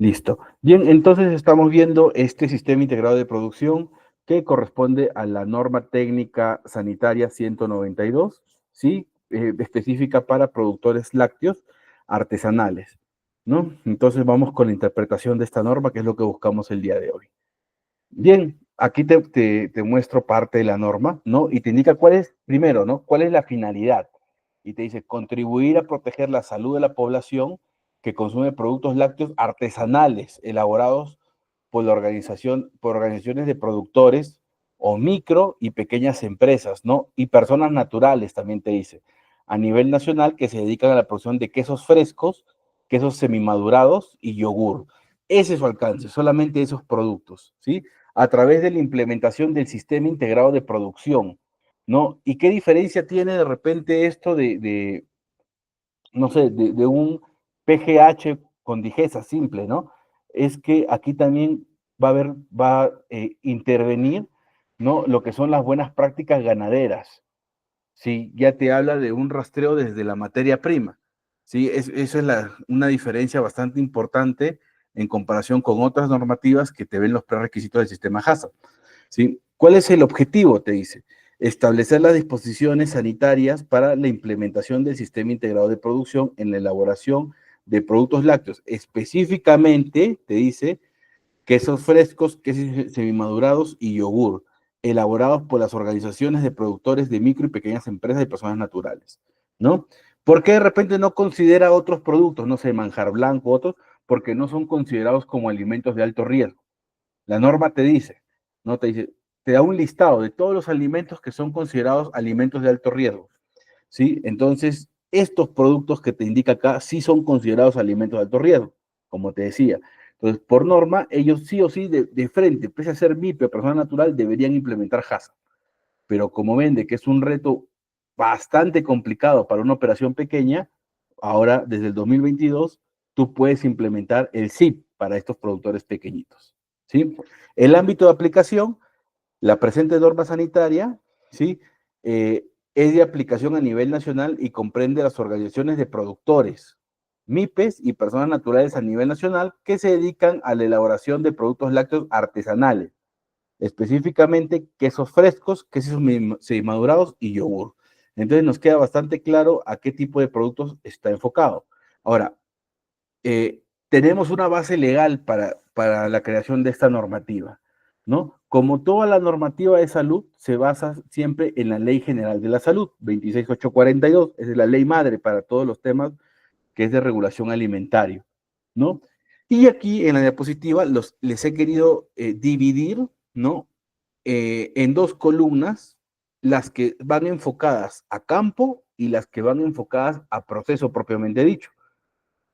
Listo. Bien, entonces estamos viendo este sistema integrado de producción que corresponde a la norma técnica sanitaria 192, ¿sí? Específica para productores lácteos artesanales, ¿no? Entonces vamos con la interpretación de esta norma, que es lo que buscamos el día de hoy. Bien, aquí te muestro parte de la norma, ¿no? Y te indica cuál es, primero, ¿no? ¿Cuál es la finalidad? Y te dice, contribuir a proteger la salud de la población que consume productos lácteos artesanales elaborados por por organizaciones de productores o micro y pequeñas empresas, ¿no? Y personas naturales, también te dice, a nivel nacional que se dedican a la producción de quesos frescos, quesos semimadurados y yogur. Ese es su alcance, solamente esos productos, ¿sí? A través de la implementación del sistema integrado de producción, ¿no? ¿Y qué diferencia tiene de repente esto no sé, de un PGH con digesa simple, ¿no? Es que aquí también va a intervenir, ¿no? Lo que son las buenas prácticas ganaderas, ¿sí? Ya te habla de un rastreo desde la materia prima, ¿sí? Esa es una diferencia bastante importante en comparación con otras normativas que te ven los prerequisitos del sistema HACCP, ¿sí? ¿Cuál es el objetivo? Te dice, establecer las disposiciones sanitarias para la implementación del sistema integrado de producción en la elaboración de productos lácteos. Específicamente, te dice, quesos frescos, quesos semimadurados y yogur, elaborados por las organizaciones de productores de micro y pequeñas empresas y personas naturales, ¿no? ¿Por qué de repente no considera otros productos, no sé, manjar blanco, otros? Porque no son considerados como alimentos de alto riesgo. La norma te dice, ¿no? Te da un listado de todos los alimentos que son considerados alimentos de alto riesgo, ¿sí? Entonces, estos productos que te indica acá sí son considerados alimentos de alto riesgo, como te decía. Entonces, por norma, ellos sí o sí de frente, pese a ser MIPE o persona natural, deberían implementar HACCP. Pero como ven de que es un reto bastante complicado para una operación pequeña, ahora desde el 2022 tú puedes implementar el SIP para estos productores pequeñitos, ¿sí? El ámbito de aplicación, la presente norma sanitaria, ¿sí? Es de aplicación a nivel nacional y comprende las organizaciones de productores, MIPES y personas naturales a nivel nacional que se dedican a la elaboración de productos lácteos artesanales, específicamente quesos frescos, quesos semimadurados y yogur. Entonces nos queda bastante claro a qué tipo de productos está enfocado. Ahora, tenemos una base legal para la creación de esta normativa, ¿no? Como toda la normativa de salud, se basa siempre en la Ley General de la Salud, 26842, esa es la ley madre para todos los temas que es de regulación alimentaria, ¿no? Y aquí en la diapositiva les he querido dividir, ¿no? En dos columnas, las que van enfocadas a campo y las que van enfocadas a proceso propiamente dicho.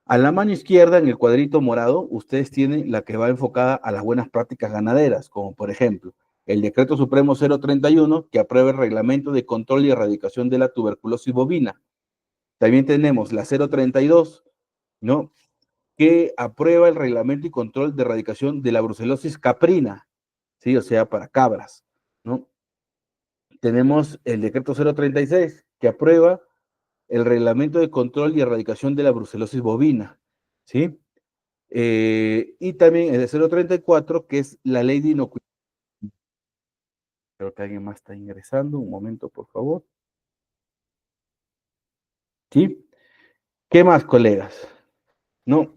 A la mano izquierda, en el cuadrito morado, ustedes tienen la que va enfocada a las buenas prácticas ganaderas, como por ejemplo, el Decreto Supremo 031, que aprueba el Reglamento de Control y Erradicación de la Tuberculosis Bovina. También tenemos la 032, ¿no? Que aprueba el Reglamento y Control de Erradicación de la Brucelosis caprina, ¿sí? O sea, para cabras, ¿no? Tenemos el Decreto 036, que aprueba el Reglamento de Control y Erradicación de la Brucelosis bovina, ¿sí? Y también el de 034, que es la ley de inocuidad. Creo que alguien más está ingresando. Un momento, por favor. ¿Sí? ¿Qué más, colegas? No.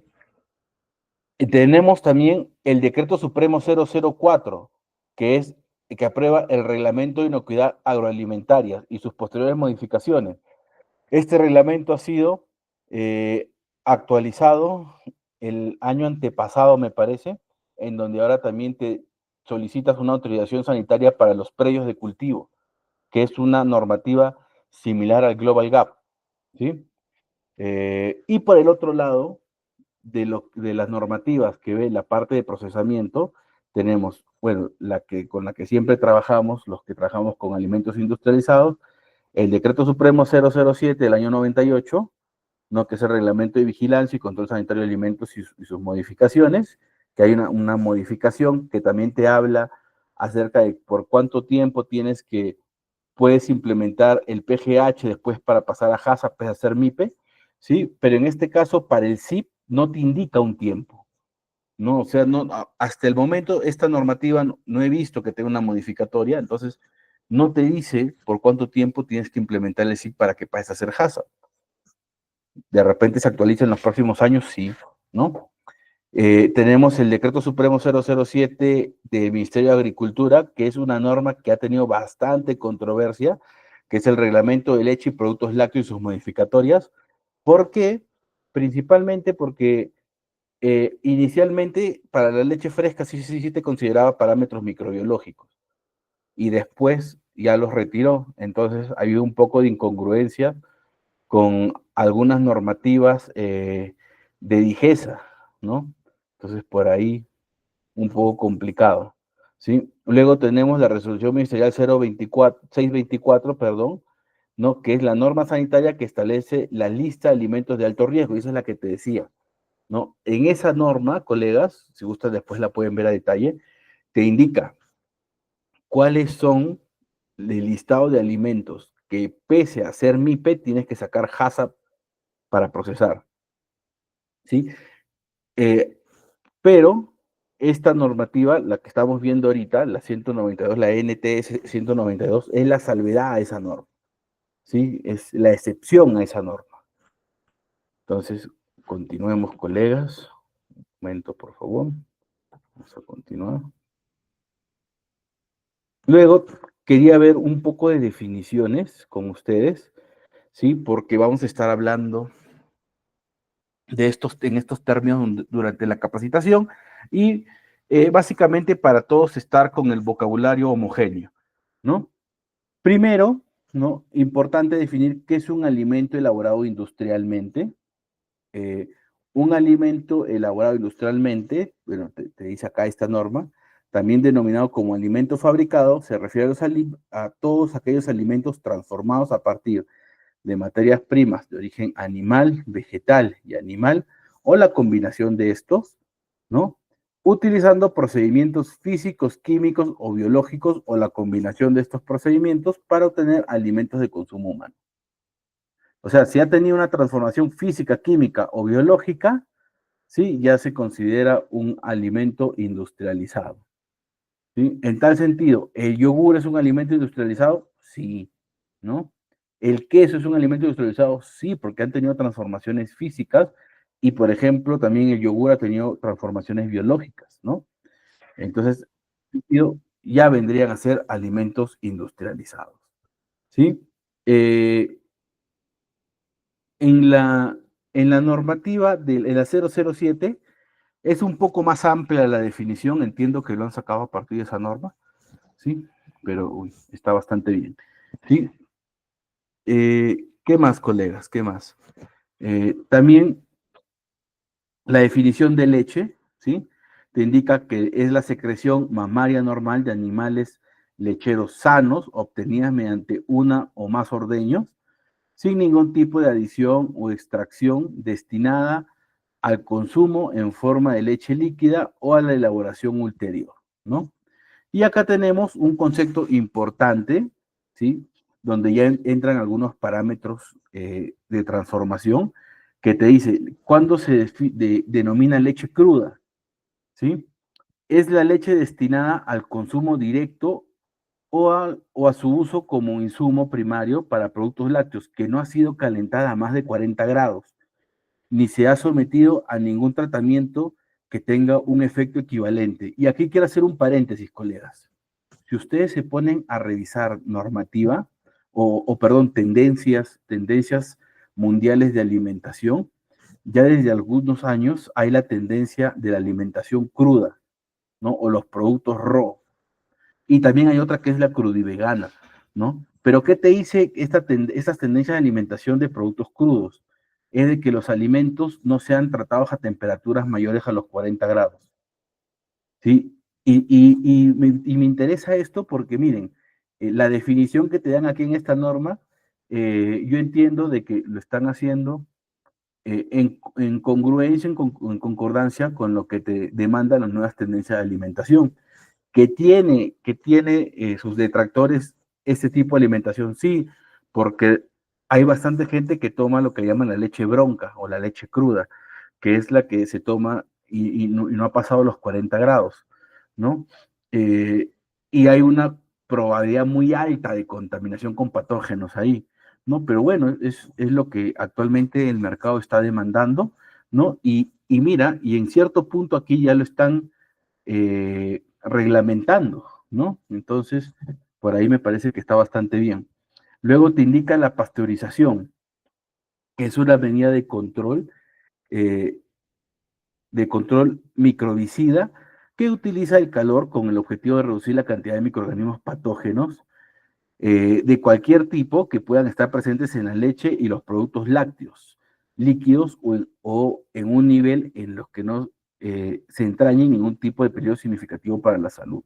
Tenemos también el Decreto Supremo 004, que aprueba el Reglamento de Inocuidad Agroalimentaria y sus posteriores modificaciones. Este reglamento ha sido actualizado el año antepasado, me parece, en donde ahora también te solicitas una autorización sanitaria para los predios de cultivo, que es una normativa similar al Global Gap, ¿sí? Y por el otro lado, de las normativas que ve la parte de procesamiento, tenemos, bueno, con la que siempre trabajamos, los que trabajamos con alimentos industrializados, el Decreto Supremo 007 del año 98, ¿no? Que es el Reglamento de Vigilancia y Control Sanitario de Alimentos y sus modificaciones, que hay una modificación que también te habla acerca de por cuánto tiempo puedes implementar el PGH después para pasar a HACCP, para hacer MIPE, ¿sí? Pero en este caso, para el SIP no te indica un tiempo, ¿no? O sea, no, hasta el momento esta normativa no he visto que tenga una modificatoria, entonces no te dice por cuánto tiempo tienes que implementar el SIC para que pases a ser HACCP. De repente se actualiza en los próximos años, sí, ¿no? Tenemos el Decreto Supremo 007 del Ministerio de Agricultura, que es una norma que ha tenido bastante controversia, que es el reglamento de leche y productos lácteos y sus modificatorias. ¿Por qué? Principalmente porque inicialmente para la leche fresca sí te consideraba parámetros microbiológicos y después ya los retiró. Entonces ha habido un poco de incongruencia con algunas normativas de Digesa, ¿no? Entonces por ahí un poco complicado, ¿sí? Luego tenemos la resolución ministerial 624, perdón, ¿no? Que es la norma sanitaria que establece la lista de alimentos de alto riesgo, y esa es la que te decía, ¿no? En esa norma, colegas, si gustan después la pueden ver a detalle, te indica cuáles son el listado de alimentos que pese a ser MIPE tienes que sacar HACCP para procesar, ¿sí? Eh, pero esta normativa, la que estamos viendo ahorita, la 192, la NTS 192, es la salvedad a esa norma, ¿sí? Es la excepción a esa norma. Entonces, continuemos, colegas. Un momento, por favor. Vamos a continuar. Luego, quería ver un poco de definiciones con ustedes, ¿sí? Porque vamos a estar hablando de en estos términos durante la capacitación y básicamente para todos estar con el vocabulario homogéneo, ¿no? Primero, ¿no? Importante definir qué es un alimento elaborado industrialmente. Eh, un alimento elaborado industrialmente, bueno, te dice acá esta norma, también denominado como alimento fabricado, se refiere a todos aquellos alimentos transformados a partir de materias primas de origen animal, vegetal y animal, o la combinación de estos, ¿no? Utilizando procedimientos físicos, químicos o biológicos o la combinación de estos procedimientos para obtener alimentos de consumo humano. O sea, si ha tenido una transformación física, química o biológica, sí, ya se considera un alimento industrializado. ¿Sí? En tal sentido, ¿el yogur es un alimento industrializado? Sí, ¿no? ¿El queso es un alimento industrializado? Sí, porque han tenido transformaciones físicas y, por ejemplo, también el yogur ha tenido transformaciones biológicas, ¿no? Entonces, ya vendrían a ser alimentos industrializados, ¿sí? Eh, en la, en la normativa de la 007 es un poco más amplia la definición, entiendo que lo han sacado a partir de esa norma, ¿sí? Pero uy, está bastante bien, ¿sí? ¿Qué más, colegas? ¿Qué más? También la definición de leche, ¿sí? Te indica que es la secreción mamaria normal de animales lecheros sanos obtenidas mediante una o más ordeños, sin ningún tipo de adición o extracción destinada al consumo en forma de leche líquida o a la elaboración ulterior, ¿no? Y acá tenemos un concepto importante, ¿sí? Donde ya entran algunos parámetros de transformación que te dice cuándo se denomina leche cruda, ¿sí? Es la leche destinada al consumo directo o a su uso como insumo primario para productos lácteos que no ha sido calentada a más de 40 grados, ni se ha sometido a ningún tratamiento que tenga un efecto equivalente. Y aquí quiero hacer un paréntesis, colegas. Si ustedes se ponen a revisar normativa perdón, tendencias mundiales de alimentación, ya desde algunos años hay la tendencia de la alimentación cruda, ¿no? O los productos raw. Y también hay otra que es la crudivegana, ¿no? Pero ¿qué te dice estas tendencias de alimentación de productos crudos? Es de que los alimentos no sean tratados a temperaturas mayores a los 40 grados, ¿sí? Me interesa esto porque, miren, la definición que te dan aquí en esta norma, yo entiendo de que lo están haciendo en congruencia, en concordancia con lo que te demandan las nuevas tendencias de alimentación que tiene sus detractores este tipo de alimentación, sí, porque hay bastante gente que toma lo que llaman la leche bronca o la leche cruda, que es la que se toma y no ha pasado los 40 grados, ¿no? Y hay una probabilidad muy alta de contaminación con patógenos ahí, ¿no? Pero bueno, es lo que actualmente el mercado está demandando, ¿no? Y mira, y en cierto punto aquí ya lo están reglamentando, ¿no? Entonces, por ahí me parece que está bastante bien. Luego te indica la pasteurización, que es una medida eh, de control microbicida que utiliza el calor con el objetivo de reducir la cantidad de microorganismos patógenos de cualquier tipo que puedan estar presentes en la leche y los productos lácteos, líquidos o en un nivel en los que no se entrañe ningún tipo de peligro significativo para la salud.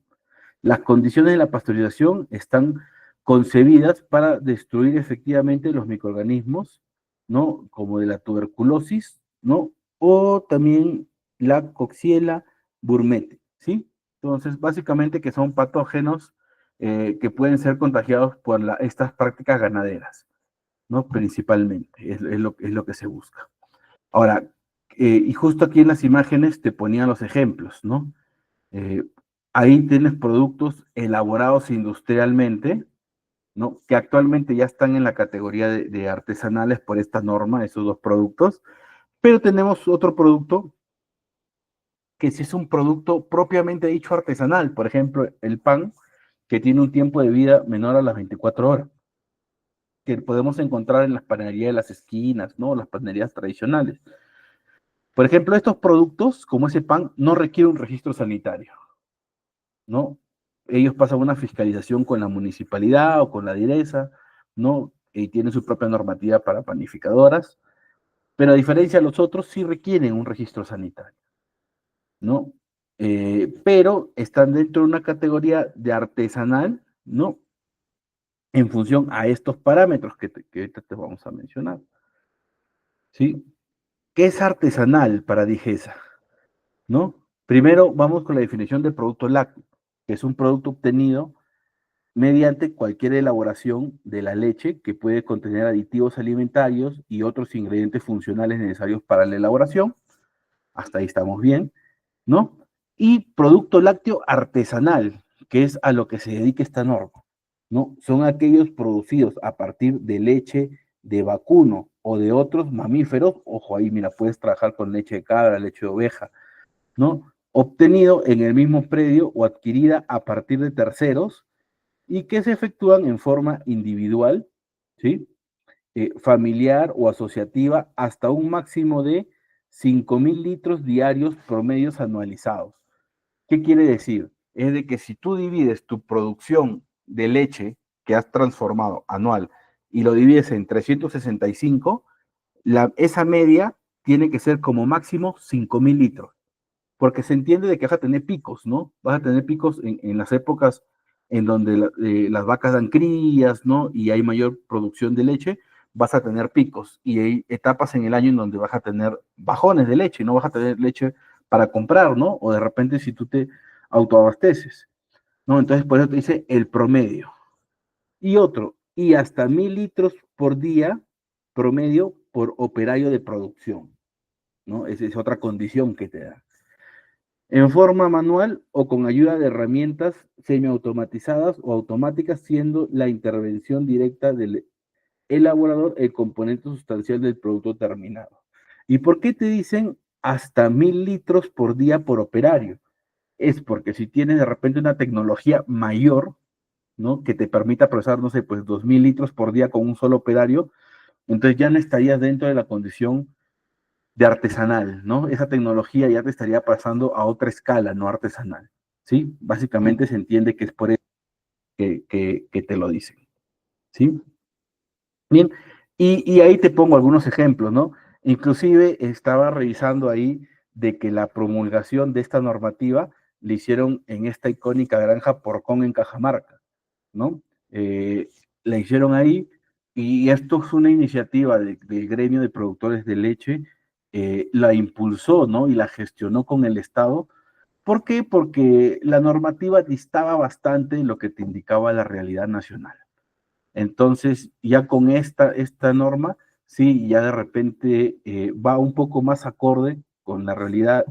Las condiciones de la pasteurización están concebidas para destruir efectivamente los microorganismos, ¿no? Como de la tuberculosis, ¿no? O también la Coxiella burmete, ¿sí? Entonces, básicamente que son patógenos que pueden ser contagiados por estas prácticas ganaderas, ¿no? Principalmente, es lo que se busca. Ahora, y justo aquí en las imágenes te ponían los ejemplos, ¿no? Eh, Ahí tienes productos elaborados industrialmente, ¿no? Que actualmente ya están en la categoría de artesanales por esta norma, esos dos productos, pero tenemos otro producto que sí es un producto propiamente dicho artesanal, por ejemplo, el pan, que tiene un tiempo de vida menor a las 24 horas, que podemos encontrar en las panaderías de las esquinas, ¿no? Las panaderías tradicionales. Por ejemplo, estos productos, como ese pan, no requieren un registro sanitario, ¿no? Ellos pasan una fiscalización con la municipalidad o con la direza, ¿no? Y tienen su propia normativa para panificadoras, pero a diferencia de los otros, sí requieren un registro sanitario, ¿no? Pero están dentro de una categoría de artesanal, ¿no? En función a estos parámetros que ahorita te vamos a mencionar, ¿sí? ¿Qué es artesanal para Digesa? ¿No? Primero vamos con la definición de producto lácteo, que es un producto obtenido mediante cualquier elaboración de la leche que puede contener aditivos alimentarios y otros ingredientes funcionales necesarios para la elaboración. Hasta ahí estamos bien, ¿no? Y producto lácteo artesanal, que es a lo que se dedica esta norma, ¿no? Son aquellos producidos a partir de leche de vacuno o de otros mamíferos, ojo ahí, mira, puedes trabajar con leche de cabra, leche de oveja, ¿no? Obtenido en el mismo predio o adquirida a partir de terceros y que se efectúan en forma individual, ¿sí? Familiar o asociativa hasta un máximo de 5.000 litros diarios promedios anualizados. ¿Qué quiere decir? Es de que si tú divides tu producción de leche que has transformado anual y lo divides en 365, esa media tiene que ser como máximo 5.000 litros, porque se entiende de que vas a tener picos, ¿no? Vas a tener picos en las épocas en donde las vacas dan crías, ¿no? Y hay mayor producción de leche, vas a tener picos. Y hay etapas en el año en donde vas a tener bajones de leche, no vas a tener leche para comprar, ¿no? O de repente si tú te autoabasteces, ¿no? Entonces por eso te dice el promedio. Y otro, y hasta 1.000 litros por día promedio por operario de producción, ¿no? Esa es otra condición que te da en forma manual o con ayuda de herramientas semiautomatizadas o automáticas, siendo la intervención directa del elaborador el componente sustancial del producto terminado. ¿Y por qué te dicen hasta 1.000 litros por día por operario? Es porque si tienes de repente una tecnología mayor, ¿no? Que te permita procesar, no sé, pues 2.000 litros por día con un solo operario, entonces ya no estarías dentro de la condición de artesanal, ¿no? Esa tecnología ya te estaría pasando a otra escala, no artesanal, ¿sí? Básicamente se entiende que es por eso que te lo dicen, ¿sí? Bien, y ahí te pongo algunos ejemplos, ¿no? Inclusive estaba revisando ahí de que la promulgación de esta normativa le hicieron en esta icónica granja Porcón en Cajamarca, ¿no? La hicieron ahí y esto es una iniciativa del gremio de productores de leche, la impulsó, ¿no? Y la gestionó con el Estado. ¿Por qué? Porque la normativa distaba bastante en lo que te indicaba la realidad nacional. Entonces, ya con esta norma, sí, ya de repente va un poco más acorde con la realidad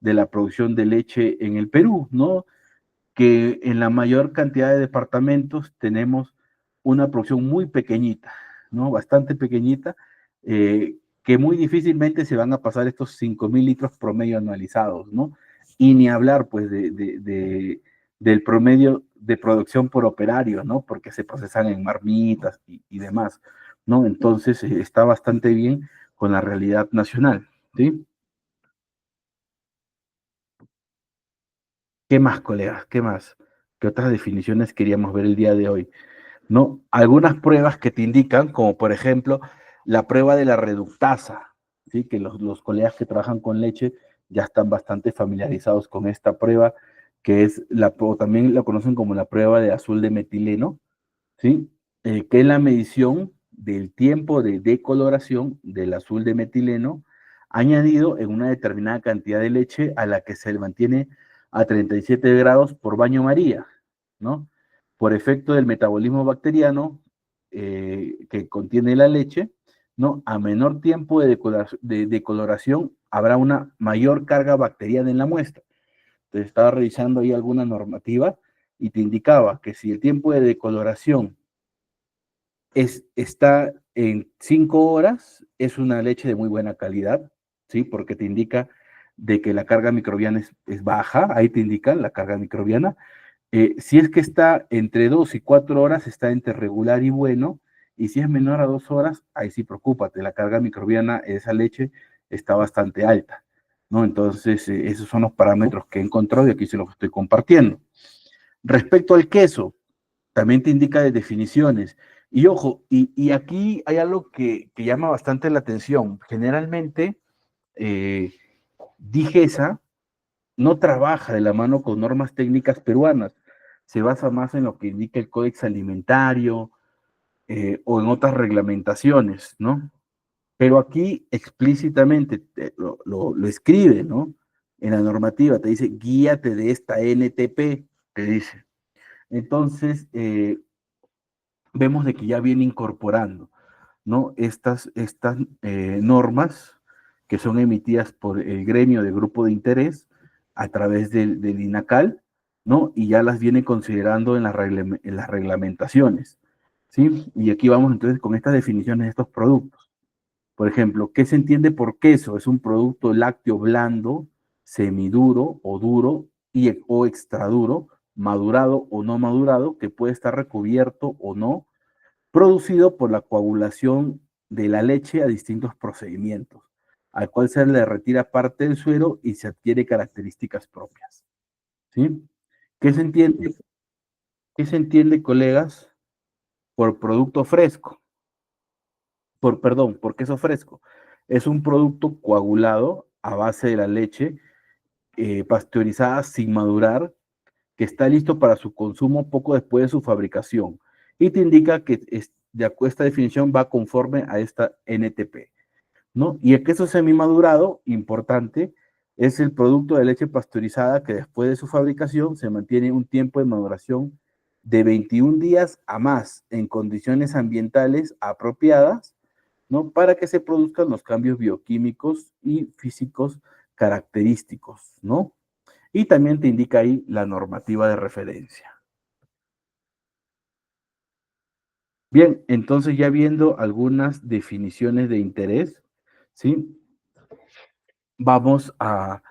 de la producción de leche en el Perú, ¿no? Que en la mayor cantidad de departamentos tenemos una producción muy pequeñita, ¿no? Bastante pequeñita, que muy difícilmente se van a pasar estos 5.000 litros promedio anualizados, ¿no? Y ni hablar, pues, del promedio de producción por operario, ¿no? Porque se procesan en marmitas y demás, ¿no? Entonces, está bastante bien con la realidad nacional, ¿sí? ¿Qué más, colegas? ¿Qué más? ¿Qué otras definiciones queríamos ver el día de hoy? ¿No? Algunas pruebas que te indican, como por ejemplo la prueba de la reductasa, ¿sí? Que los colegas que trabajan con leche ya están bastante familiarizados con esta prueba, que es o también la conocen como la prueba de azul de metileno, ¿sí? Que es la medición del tiempo de decoloración del azul de metileno añadido en una determinada cantidad de leche a la que se mantiene a 37 grados por baño María, ¿no? Por efecto del metabolismo bacteriano que contiene la leche, ¿no? A menor tiempo de decoloración habrá una mayor carga bacteriana en la muestra. Entonces estaba revisando ahí alguna normativa y te indicaba que si el tiempo de decoloración está en 5 horas, es una leche de muy buena calidad, ¿sí? Porque te indica de que la carga microbiana es baja, ahí te indican la carga microbiana. Si es que está entre 2 y 4 horas, está entre regular y bueno, y si es menor a 2 horas, ahí sí preocúpate, la carga microbiana de esa leche está bastante alta, ¿no? Entonces, esos son los parámetros que he encontrado y aquí se los estoy compartiendo. Respecto al queso, también te indica de definiciones. Y ojo, aquí hay algo que llama bastante la atención. Generalmente, eh, DIGESA no trabaja de la mano con normas técnicas peruanas, se basa más en lo que indica el Códex Alimentario o en otras reglamentaciones, ¿no? Pero aquí explícitamente lo escribe, ¿no? En la normativa te dice, guíate de esta NTP, te dice. Entonces, vemos de que ya viene incorporando, ¿no? Estas normas que son emitidas por el gremio de grupo de interés a través del INACAL, ¿no? Y ya las viene considerando en las reglamentaciones, ¿sí? Y aquí vamos entonces con estas definiciones de estos productos. Por ejemplo, ¿qué se entiende por queso? Es un producto lácteo blando, semiduro o duro o extraduro, madurado o no madurado, que puede estar recubierto o no, producido por la coagulación de la leche a distintos procedimientos, al cual se le retira parte del suero y se adquiere características propias. ¿Sí? ¿Qué se entiende? ¿Qué se entiende, colegas, por producto fresco? Por queso fresco. Es un producto coagulado a base de la leche pasteurizada sin madurar, que está listo para su consumo poco después de su fabricación. Y te indica que esta definición va conforme a esta NTP, ¿no? Y el queso semimadurado, importante, es el producto de leche pasteurizada que después de su fabricación se mantiene un tiempo de maduración de 21 días a más en condiciones ambientales apropiadas, ¿no? Para que se produzcan los cambios bioquímicos y físicos característicos, ¿no? Y también te indica ahí la normativa de referencia. Bien, entonces ya viendo algunas definiciones de interés, ¿sí? Vamos a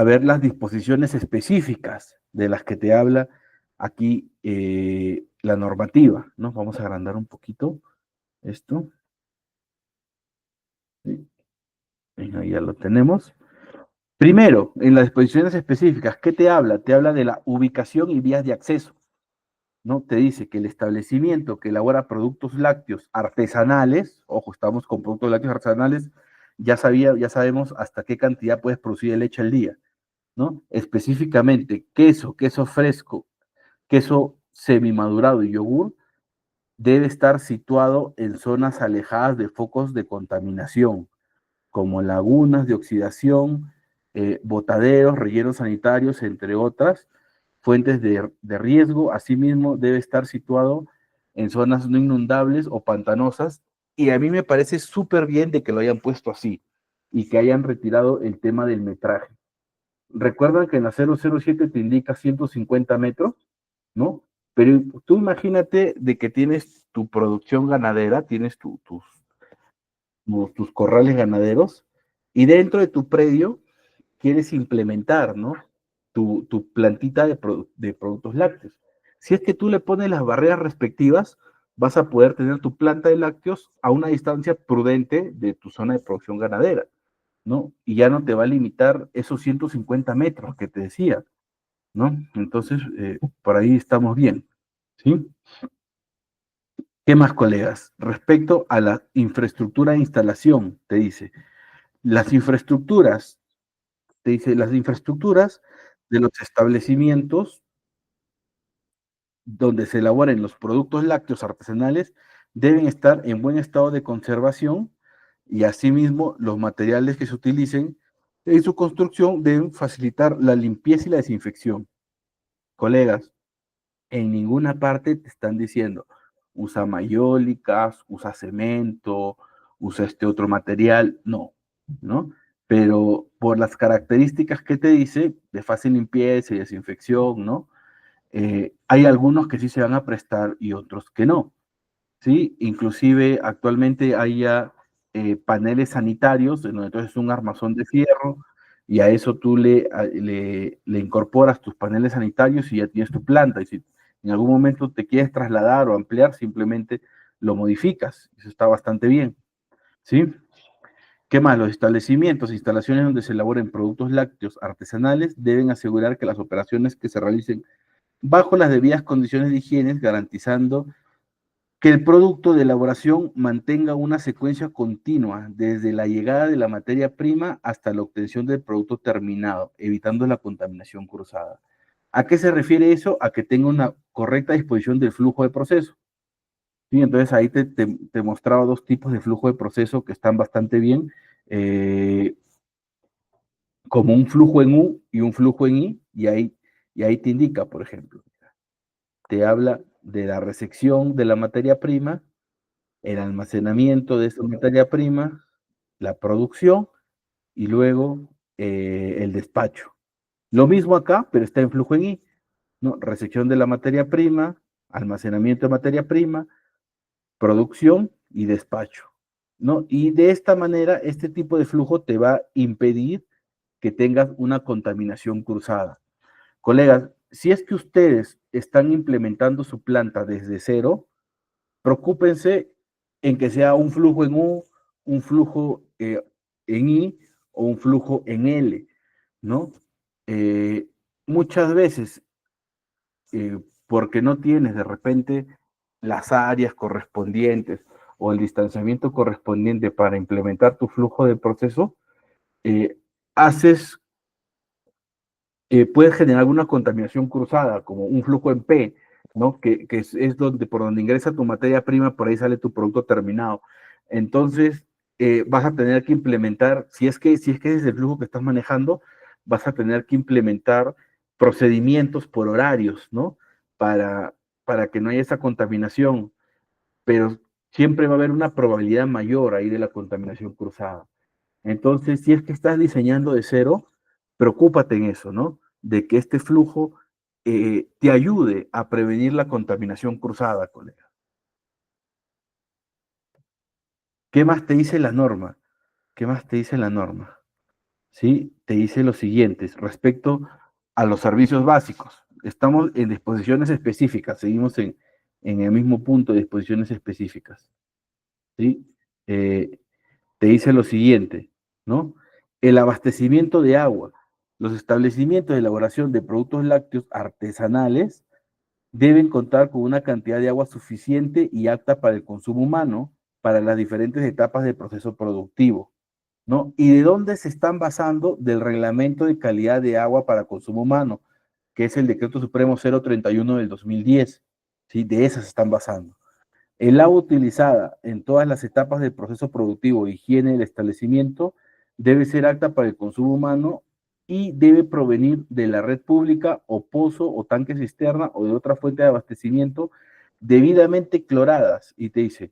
ver las disposiciones específicas de las que te habla aquí la normativa, ¿no? Vamos a agrandar un poquito esto. ¿Sí? Venga, ya lo tenemos. Primero, en las disposiciones específicas, ¿qué te habla? Te habla de la ubicación y vías de acceso, ¿no? Te dice que el establecimiento que elabora productos lácteos artesanales, ojo, estamos con productos lácteos artesanales, ya sabemos hasta qué cantidad puedes producir de leche al día, ¿no? Específicamente, queso fresco, queso semimadurado y yogur, debe estar situado en zonas alejadas de focos de contaminación, como lagunas de oxidación, botaderos, rellenos sanitarios, entre otras fuentes de riesgo. Asimismo, debe estar situado en zonas no inundables o pantanosas. Y a mí me parece súper bien de que lo hayan puesto así y que hayan retirado el tema del metraje. Recuerdan que en la 007 te indica 150 metros, ¿no? Pero tú imagínate de que tienes tu producción ganadera, tienes tus corrales ganaderos, y dentro de tu predio quieres implementar, ¿no? Tu plantita de productos lácteos. Si es que tú le pones las barreras respectivas, vas a poder tener tu planta de lácteos a una distancia prudente de tu zona de producción ganadera, ¿no? Y ya no te va a limitar esos 150 metros que te decía, ¿no? Entonces, por ahí estamos bien, ¿sí? ¿Qué más, colegas? Respecto a la infraestructura de instalación, te dice, las infraestructuras, te dice, las infraestructuras de los establecimientos donde se elaboren los productos lácteos artesanales deben estar en buen estado de conservación y asimismo los materiales que se utilicen en su construcción deben facilitar la limpieza y la desinfección. Colegas, en ninguna parte te están diciendo usa mayólicas, usa cemento, usa este otro material, no, ¿no? Pero por las características que te dice de fácil limpieza y desinfección, ¿no? Hay algunos que sí se van a prestar y otros que no, ¿sí? Inclusive actualmente hay ya paneles sanitarios, en donde entonces es un armazón de fierro y a eso tú le incorporas tus paneles sanitarios y ya tienes tu planta. Y si en algún momento te quieres trasladar o ampliar, simplemente lo modificas. Eso está bastante bien, ¿sí? ¿Qué más? Los establecimientos, instalaciones donde se elaboren productos lácteos artesanales deben asegurar que las operaciones que se realicen bajo las debidas condiciones de higiene, garantizando que el producto de elaboración mantenga una secuencia continua desde la llegada de la materia prima hasta la obtención del producto terminado, evitando la contaminación cruzada. ¿A qué se refiere eso? A que tenga una correcta disposición del flujo de proceso. Sí, entonces ahí te mostraba dos tipos de flujo de proceso que están bastante bien, eh, como un flujo en U y un flujo en I, y ahí te indica, por ejemplo, te habla de la recepción de la materia prima, el almacenamiento de esa materia prima, la producción y luego el despacho. Lo mismo acá, pero está en flujo en I, ¿no? Recepción de la materia prima, almacenamiento de materia prima, producción y despacho, ¿no? Y de esta manera, este tipo de flujo te va a impedir que tengas una contaminación cruzada. Colegas, si es que ustedes están implementando su planta desde cero, preocúpense en que sea un flujo en U, un flujo en I o un flujo en L, ¿no? Eh, Muchas veces, porque no tienes de repente las áreas correspondientes o el distanciamiento correspondiente para implementar tu flujo de proceso, eh, haces puede generar alguna contaminación cruzada, como un flujo en P, ¿no? Que es donde, por donde ingresa tu materia prima, por ahí sale tu producto terminado. Entonces, vas a tener que implementar, si es que es el flujo que estás manejando, vas a tener que implementar procedimientos por horarios, ¿no? Para que no haya esa contaminación, pero siempre va a haber una probabilidad mayor ahí de la contaminación cruzada. Entonces, si es que estás diseñando de cero, preocúpate en eso, ¿no? De que este flujo te ayude a prevenir la contaminación cruzada, colega. ¿Qué más te dice la norma? ¿Qué más te dice la norma? ¿Sí? Te dice lo siguiente respecto a los servicios básicos. Estamos en disposiciones específicas, seguimos en el mismo punto de disposiciones específicas. ¿Sí? Eh, Te dice lo siguiente, ¿no? El abastecimiento de agua. Los establecimientos de elaboración de productos lácteos artesanales deben contar con una cantidad de agua suficiente y apta para el consumo humano para las diferentes etapas del proceso productivo, ¿no? ¿Y de dónde se están basando? Del Reglamento de Calidad de Agua para Consumo Humano, que es el Decreto Supremo 031 del 2010, ¿sí? De esas se están basando. El agua utilizada en todas las etapas del proceso productivo e higiene del establecimiento debe ser apta para el consumo humano y debe provenir de la red pública o pozo o tanque cisterna o de otra fuente de abastecimiento debidamente cloradas. Y te dice,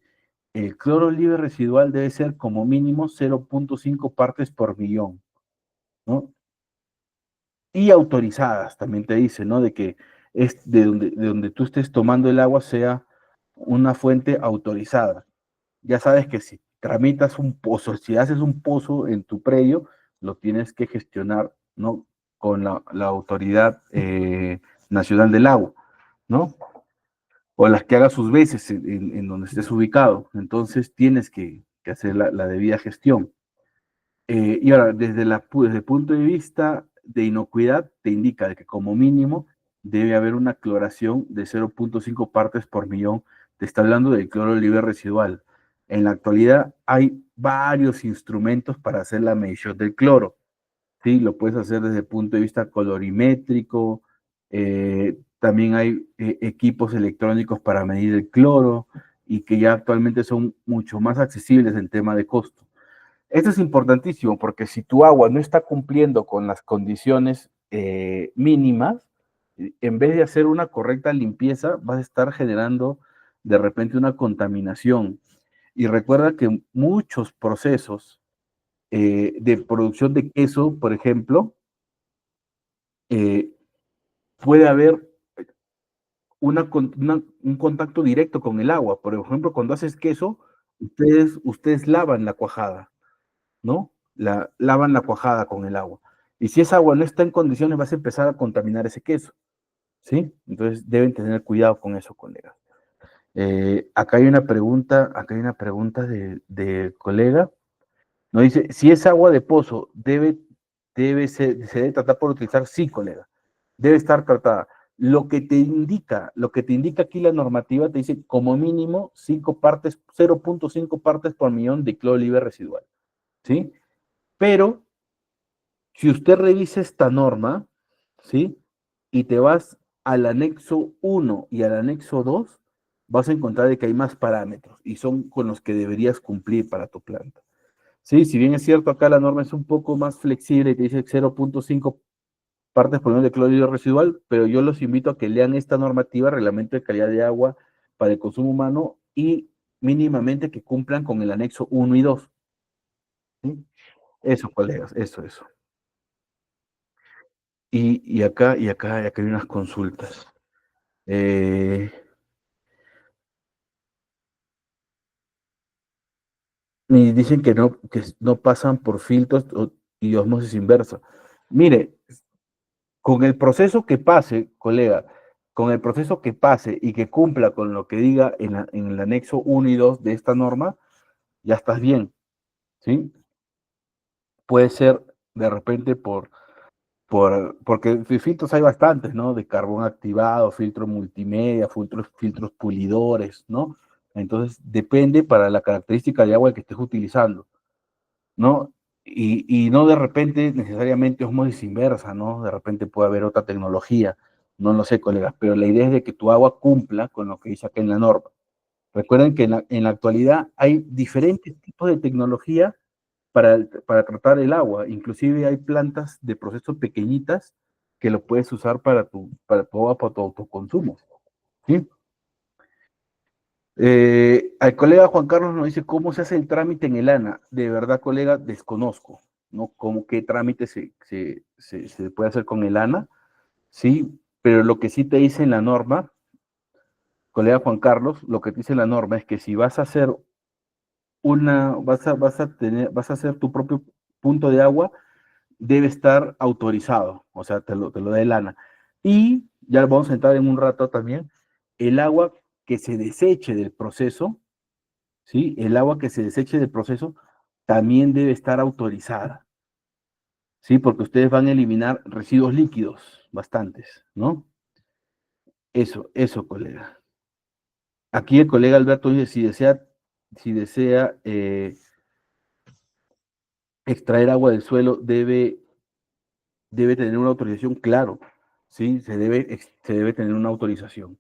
el cloro libre residual debe ser como mínimo 0.5 partes por millón, ¿no? y autorizadas, también te dice, ¿no? De que es de donde tú estés tomando el agua sea una fuente autorizada. Ya sabes que si tramitas un pozo, si haces un pozo en tu predio, lo tienes que gestionar, ¿no? Con la Autoridad Nacional del Agua, ¿no? O las que haga sus veces en donde estés ubicado. Entonces tienes que hacer la debida gestión. Y ahora, desde el punto de vista de inocuidad, te indica de que como mínimo debe haber una cloración de 0.5 partes por millón. Te está hablando del cloro libre residual. En la actualidad hay varios instrumentos para hacer la medición del cloro. ¿Sí? Lo puedes hacer desde el punto de vista colorimétrico. También hay equipos electrónicos para medir el cloro y que ya actualmente son mucho más accesibles en tema de costo. Esto es importantísimo porque si tu agua no está cumpliendo con las condiciones mínimas, en vez de hacer una correcta limpieza, vas a estar generando de repente una contaminación. Y recuerda que muchos procesos de producción de queso, por ejemplo, eh, puede haber un contacto directo con el agua. Por ejemplo, cuando haces queso, ustedes lavan la cuajada, ¿no? Lavan la cuajada con el agua. Y si esa agua no está en condiciones, vas a empezar a contaminar ese queso, ¿sí? Entonces deben tener cuidado con eso, colegas. Acá hay una pregunta de colega. Nos dice, si es agua de pozo, se debe tratar por utilizar, sí, colega. Debe estar tratada. Lo que te indica aquí la normativa, te dice como mínimo 5 partes, 0.5 partes por millón de cloro libre residual, ¿sí? Pero si usted revisa esta norma, ¿sí? Y te vas al anexo 1 y al anexo 2, vas a encontrar de que hay más parámetros y son con los que deberías cumplir para tu planta. Sí, si bien es cierto, acá la norma es un poco más flexible y te dice 0.5 partes por millón de cloruro residual, pero yo los invito a que lean esta normativa, reglamento de calidad de agua para el consumo humano y mínimamente que cumplan con el anexo 1 y 2. ¿Sí? Eso, colegas, eso. Y acá hay unas consultas. Eh, y dicen que no pasan por filtros y osmosis inversa. Mire, con el proceso que pase, colega, con el proceso que pase y que cumpla con lo que diga en el anexo 1 y 2 de esta norma, ya estás bien, ¿sí? Puede ser de repente porque filtros hay bastantes, ¿no? De carbón activado, filtros multimedia, filtros pulidores, ¿no? Entonces, depende para la característica de agua que estés utilizando, ¿no? Y no de repente necesariamente osmosis inversa, ¿no? De repente puede haber otra tecnología, no lo sé, colegas, pero la idea es de que tu agua cumpla con lo que dice acá en la norma. Recuerden que en la actualidad hay diferentes tipos de tecnología para tratar el agua, inclusive hay plantas de proceso pequeñitas que lo puedes usar para tu autoconsumo, ¿sí? Al colega Juan Carlos nos dice cómo se hace el trámite en el ANA. De verdad, colega, desconozco, ¿no? Cómo qué trámite se puede hacer con el ANA, sí, pero lo que sí te dice en la norma, colega Juan Carlos, lo que te dice la norma es que si vas a hacer vas a hacer tu propio punto de agua, debe estar autorizado, o sea, te lo da el ANA. Y ya vamos a entrar en un rato también, el agua que se deseche del proceso, ¿sí? El agua que se deseche del proceso también debe estar autorizada, ¿sí? Porque ustedes van a eliminar residuos líquidos, bastantes, ¿no? Eso, colega. Aquí el colega Alberto dice, si desea extraer agua del suelo, debe tener una autorización, claro, ¿sí? Se debe tener una autorización,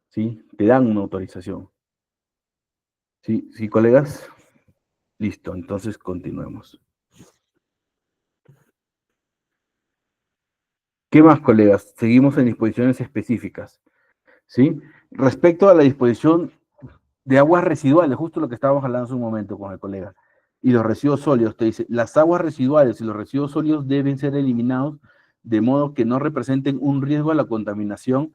¿sí? Te dan una autorización, ¿sí? ¿Sí, colegas? Listo, entonces continuemos. ¿Qué más, colegas? Seguimos en disposiciones específicas, ¿sí? Respecto a la disposición de aguas residuales, justo lo que estábamos hablando hace un momento con el colega, y los residuos sólidos, te dice, las aguas residuales y los residuos sólidos deben ser eliminados de modo que no representen un riesgo a la contaminación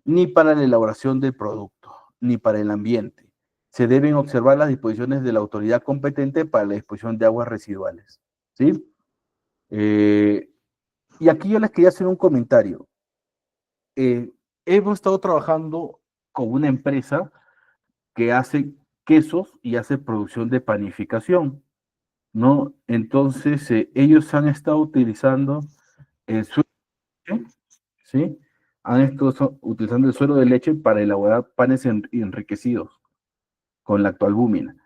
ni para la elaboración del producto, ni para el ambiente. Se deben observar las disposiciones de la autoridad competente para la disposición de aguas residuales. ¿Sí? Y aquí yo les quería hacer un comentario. Hemos estado trabajando con una empresa que hace quesos y hace producción de panificación, ¿no? Entonces, ellos han estado utilizando el suelo, ¿sí? Han estado utilizando el suelo de leche para elaborar panes enriquecidos con la albúmina.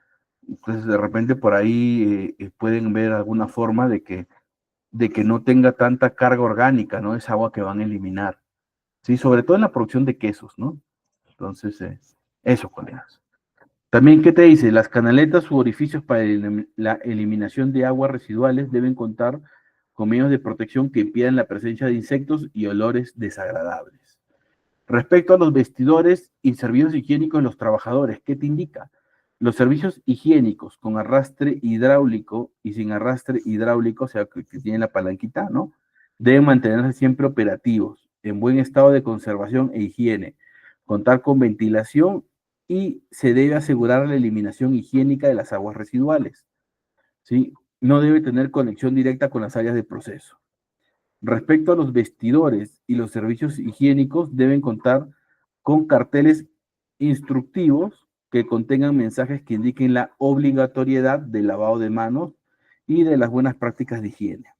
Entonces, de repente por ahí pueden ver alguna forma de que no tenga tanta carga orgánica, ¿no? Esa agua que van a eliminar, ¿sí? Sobre todo en la producción de quesos, ¿no? Entonces, eso, colegas. También, ¿qué te dice? Las canaletas u orificios para la eliminación de aguas residuales deben contar con medios de protección que impidan la presencia de insectos y olores desagradables. Respecto a los vestidores y servicios higiénicos de los trabajadores, ¿qué te indica? Los servicios higiénicos con arrastre hidráulico y sin arrastre hidráulico, o sea, que tienen la palanquita, ¿no? Deben mantenerse siempre operativos, en buen estado de conservación e higiene, contar con ventilación y se debe asegurar la eliminación higiénica de las aguas residuales, ¿sí? No debe tener conexión directa con las áreas de proceso. Respecto a los vestidores y los servicios higiénicos, deben contar con carteles instructivos que contengan mensajes que indiquen la obligatoriedad del lavado de manos y de las buenas prácticas de higiene.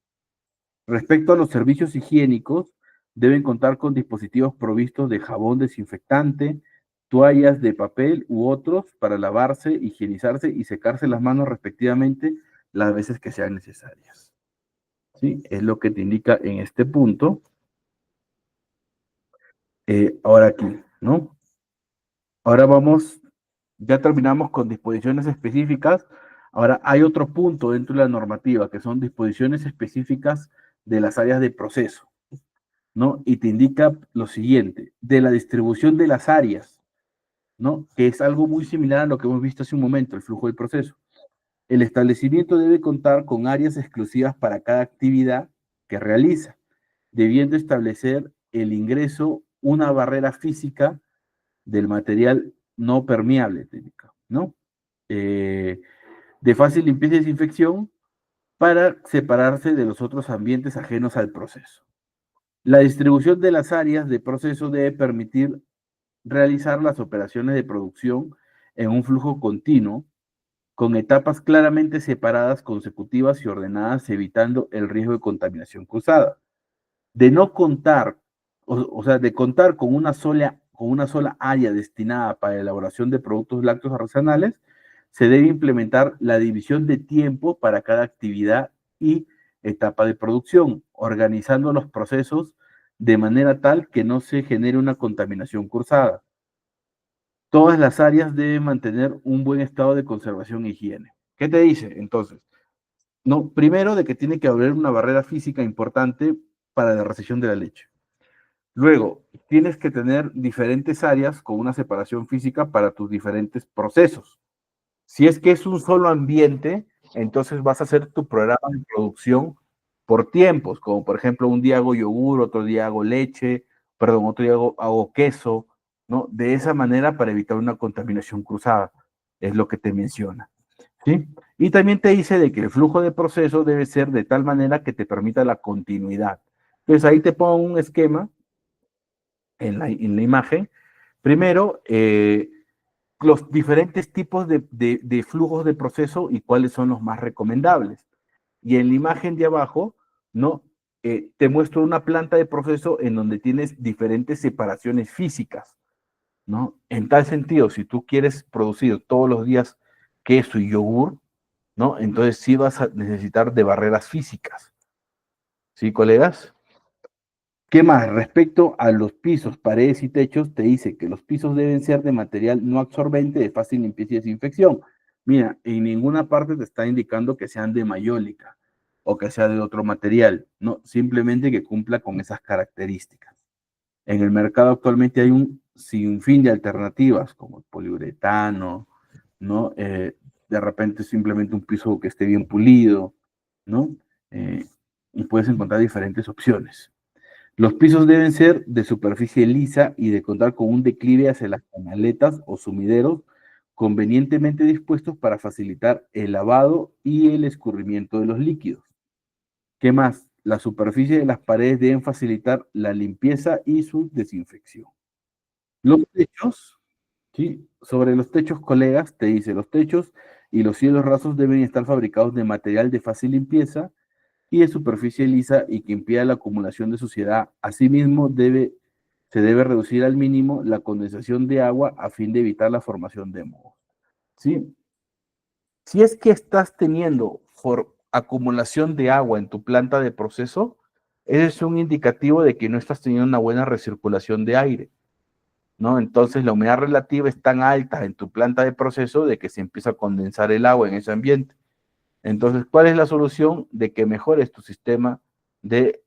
Respecto a los servicios higiénicos, deben contar con dispositivos provistos de jabón desinfectante, toallas de papel u otros para lavarse, higienizarse y secarse las manos respectivamente las veces que sean necesarias. ¿Sí? Es lo que te indica en este punto. Ahora aquí, ¿no? Ahora vamos, ya terminamos con disposiciones específicas. Ahora hay otro punto dentro de la normativa que son disposiciones específicas de las áreas de proceso, ¿no? Y te indica lo siguiente, de la distribución de las áreas, ¿no? Que es algo muy similar a lo que hemos visto hace un momento, el flujo del proceso. El establecimiento debe contar con áreas exclusivas para cada actividad que realiza, debiendo establecer el ingreso, una barrera física del material no permeable, ¿no? Eh, de fácil limpieza y desinfección para separarse de los otros ambientes ajenos al proceso. La distribución de las áreas de proceso debe permitir realizar las operaciones de producción en un flujo continuo, con etapas claramente separadas, consecutivas y ordenadas, evitando el riesgo de contaminación cruzada. De no contar, o sea, de contar con una sola área destinada para la elaboración de productos lácteos artesanales, se debe implementar la división de tiempo para cada actividad y etapa de producción, organizando los procesos de manera tal que no se genere una contaminación cruzada. Todas las áreas deben mantener un buen estado de conservación e higiene. ¿Qué te dice entonces? No, primero de que tiene que haber una barrera física importante para la recepción de la leche. Luego, tienes que tener diferentes áreas con una separación física para tus diferentes procesos. Si es que es un solo ambiente, entonces vas a hacer tu programa de producción por tiempos, como por ejemplo un día hago yogur, otro día hago leche, perdón, otro día hago queso, ¿no? De esa manera para evitar una contaminación cruzada, es lo que te menciona, ¿sí? Y también te dice de que el flujo de proceso debe ser de tal manera que te permita la continuidad. Entonces ahí te pongo un esquema en la imagen. Primero, los diferentes tipos de flujos de proceso y cuáles son los más recomendables. Y en la imagen de abajo, ¿no? Te muestro una planta de proceso en donde tienes diferentes separaciones físicas, ¿no? En tal sentido, si tú quieres producir todos los días queso y yogur, ¿no? Entonces sí vas a necesitar de barreras físicas, ¿sí, colegas? ¿Qué más? Respecto a los pisos, paredes y techos, te dice que los pisos deben ser de material no absorbente, de fácil limpieza y desinfección. Mira, en ninguna parte te está indicando que sean de mayólica o que sea de otro material, no, simplemente que cumpla con esas características. En el mercado actualmente hay un sinfín de alternativas, como el poliuretano, ¿no? De repente simplemente un piso que esté bien pulido, ¿no? y puedes encontrar diferentes opciones. Los pisos deben ser de superficie lisa y de contar con un declive hacia las canaletas o sumideros convenientemente dispuestos para facilitar el lavado y el escurrimiento de los líquidos. ¿Qué más? La superficie de las paredes deben facilitar la limpieza y su desinfección. Los techos, ¿sí? Sobre los techos, colegas, te dice, los techos y los cielos rasos deben estar fabricados de material de fácil limpieza y de superficie lisa y que impida la acumulación de suciedad. Asimismo, se debe reducir al mínimo la condensación de agua a fin de evitar la formación de mohos. ¿Sí? Si es que estás teniendo acumulación de agua en tu planta de proceso, ese es un indicativo de que no estás teniendo una buena recirculación de aire, ¿no? Entonces la humedad relativa es tan alta en tu planta de proceso de que se empieza a condensar el agua en ese ambiente. Entonces, ¿cuál es la solución? De que mejores tu sistema de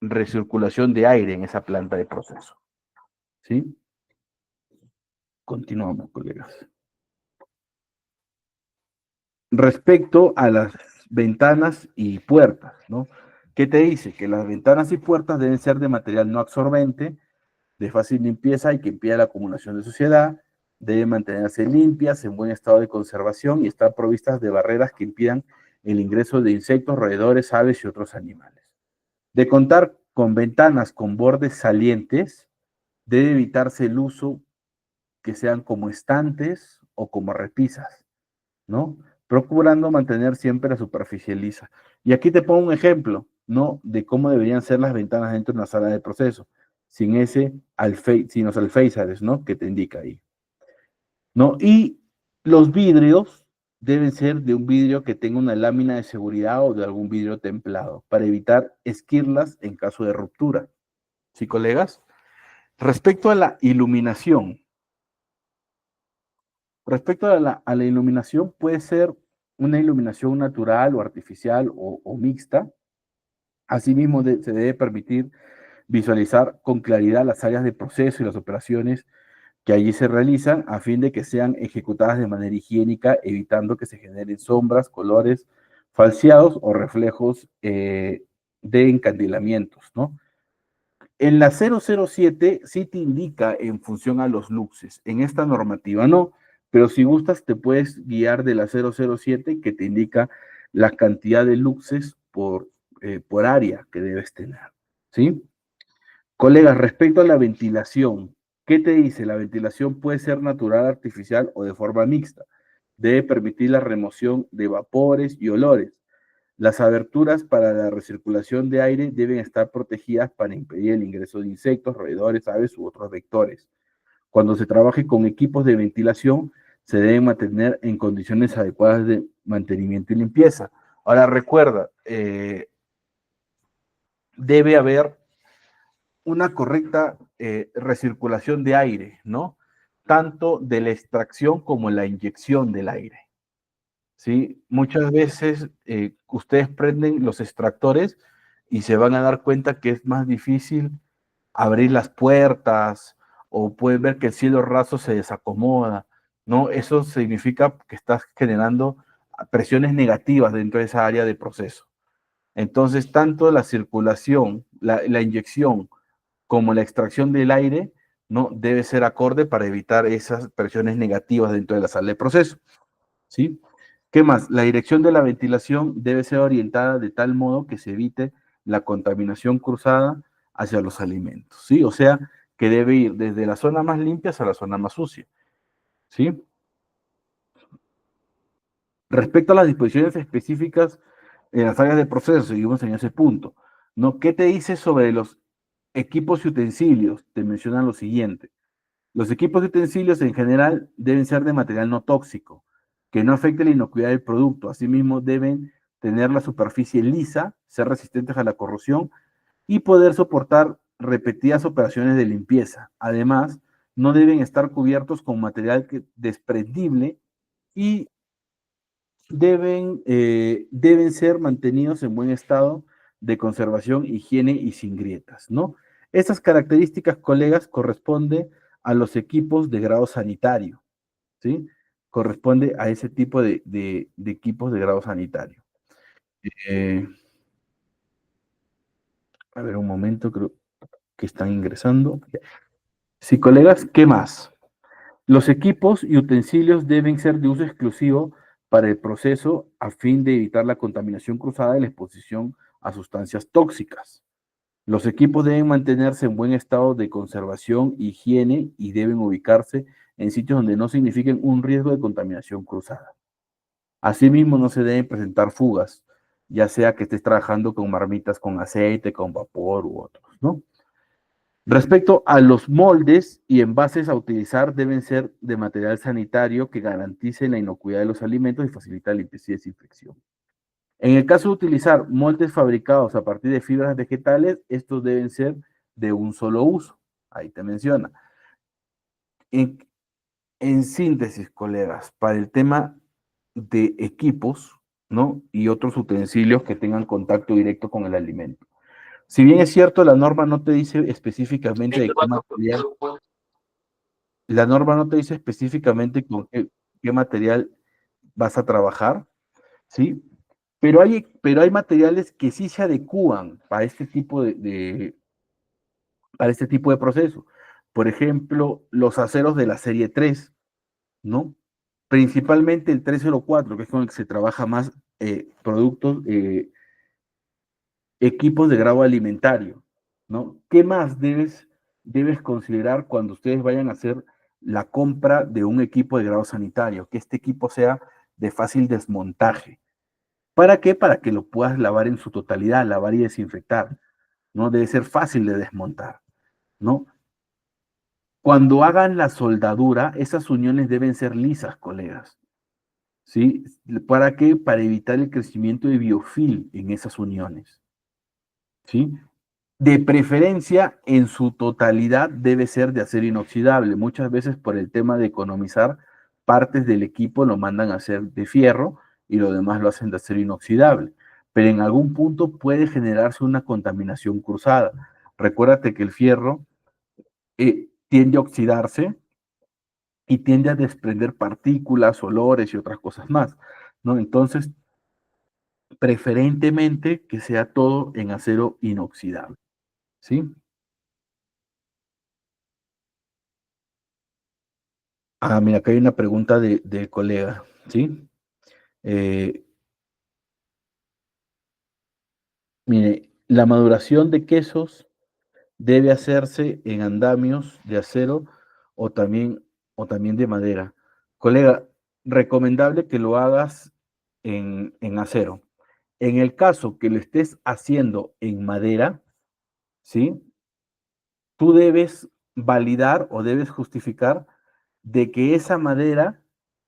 recirculación de aire en esa planta de proceso. ¿Sí? Continuamos, colegas. Respecto a las ventanas y puertas, ¿no? ¿Qué te dice? Que las ventanas y puertas deben ser de material no absorbente, de fácil limpieza y que impida la acumulación de suciedad, deben mantenerse limpias, en buen estado de conservación y estar provistas de barreras que impidan el ingreso de insectos, roedores, aves y otros animales. De contar con ventanas con bordes salientes, debe evitarse el uso que sean como estantes o como repisas, ¿no? Procurando mantener siempre la superficie lisa. Y aquí te pongo un ejemplo, ¿no? De cómo deberían ser las ventanas dentro de una sala de proceso, sin los alféizares, ¿no? Que te indica ahí, ¿no? Y los vidrios deben ser de un vidrio que tenga una lámina de seguridad o de algún vidrio templado, para evitar esquirlas en caso de ruptura. ¿Sí, colegas? Respecto a la iluminación, a la iluminación puede ser una iluminación natural o artificial o mixta. Asimismo, se debe permitir visualizar con claridad las áreas de proceso y las operaciones que allí se realizan a fin de que sean ejecutadas de manera higiénica, evitando que se generen sombras, colores falseados o reflejos de encandilamientos, ¿no? En la 007 sí te indica en función a los luxes, en esta normativa no, pero si gustas te puedes guiar de la 007 que te indica la cantidad de luxes por área que debes tener, ¿sí? Colegas, respecto a la ventilación, ¿qué te dice? La ventilación puede ser natural, artificial o de forma mixta. Debe permitir la remoción de vapores y olores. Las aberturas para la recirculación de aire deben estar protegidas para impedir el ingreso de insectos, roedores, aves u otros vectores. Cuando se trabaje con equipos de ventilación, se deben mantener en condiciones adecuadas de mantenimiento y limpieza. Ahora recuerda, debe haber una correcta recirculación de aire, ¿no? Tanto de la extracción como la inyección del aire. ¿Sí? Muchas veces ustedes prenden los extractores y se van a dar cuenta que es más difícil abrir las puertas o pueden ver que el cielo raso se desacomoda, ¿no? Eso significa que estás generando presiones negativas dentro de esa área de proceso. Entonces, tanto la circulación, la inyección como la extracción del aire, ¿no? Debe ser acorde para evitar esas presiones negativas dentro de la sala de proceso, ¿sí? ¿Qué más? La dirección de la ventilación debe ser orientada de tal modo que se evite la contaminación cruzada hacia los alimentos, ¿sí? O sea, que debe ir desde la zona más limpia a la zona más sucia, ¿sí? Respecto a las disposiciones específicas en las áreas de proceso, seguimos en ese punto, ¿no? ¿Qué te dice sobre los equipos y utensilios? Te mencionan lo siguiente. Los equipos y utensilios en general deben ser de material no tóxico, que no afecte la inocuidad del producto. Asimismo, deben tener la superficie lisa, ser resistentes a la corrosión y poder soportar repetidas operaciones de limpieza. Además, no deben estar cubiertos con material desprendible y deben ser mantenidos en buen estado de conservación, higiene y sin grietas, ¿no? Estas características, colegas, corresponden a los equipos de grado sanitario, ¿sí? Corresponde a ese tipo de equipos de grado sanitario. Eh, A ver, un momento, creo que están ingresando. Sí, colegas, ¿qué más? Los equipos y utensilios deben ser de uso exclusivo para el proceso a fin de evitar la contaminación cruzada y la exposición a sustancias tóxicas. Los equipos deben mantenerse en buen estado de conservación, higiene y deben ubicarse en sitios donde no signifiquen un riesgo de contaminación cruzada. Asimismo, no se deben presentar fugas, ya sea que estés trabajando con marmitas con aceite, con vapor u otros, ¿no? Respecto a los moldes y envases a utilizar, deben ser de material sanitario que garantice la inocuidad de los alimentos y facilita la limpieza y desinfección. En el caso de utilizar moldes fabricados a partir de fibras vegetales, estos deben ser de un solo uso. Ahí te menciona. En, en síntesis, colegas, para el tema de equipos, ¿no? Y otros utensilios que tengan contacto directo con el alimento. Si bien es cierto, la norma no te dice específicamente de qué material, la norma no te dice específicamente con qué material vas a trabajar, ¿sí? Pero hay materiales que sí se adecúan para este tipo para este tipo de proceso. Por ejemplo, los aceros de la serie 3, ¿no? Principalmente el 304, que es con el que se trabaja más productos, equipos de grado alimentario, ¿no? ¿Qué más debes considerar cuando ustedes vayan a hacer la compra de un equipo de grado sanitario? Que este equipo sea de fácil desmontaje. ¿Para qué? Para que lo puedas lavar en su totalidad, lavar y desinfectar, ¿no? Debe ser fácil de desmontar, ¿no? Cuando hagan la soldadura, esas uniones deben ser lisas, colegas, ¿sí? ¿Para qué? Para evitar el crecimiento de biofil en esas uniones, ¿sí? De preferencia, en su totalidad debe ser de acero inoxidable. Muchas veces por el tema de economizar, partes del equipo lo mandan a hacer de fierro y lo demás lo hacen de acero inoxidable. Pero en algún punto puede generarse una contaminación cruzada. Recuérdate que el fierro tiende a oxidarse y tiende a desprender partículas, olores y otras cosas más, ¿no? Entonces, preferentemente que sea todo en acero inoxidable, ¿sí? Ah, mira, acá hay una pregunta de colega, ¿sí? Eh, mire, la maduración de quesos debe hacerse en andamios de acero o también, o también de madera. Colega, recomendable que lo hagas en acero. En el caso que lo estés haciendo en madera, ¿sí? Tú debes validar o debes justificar de que esa madera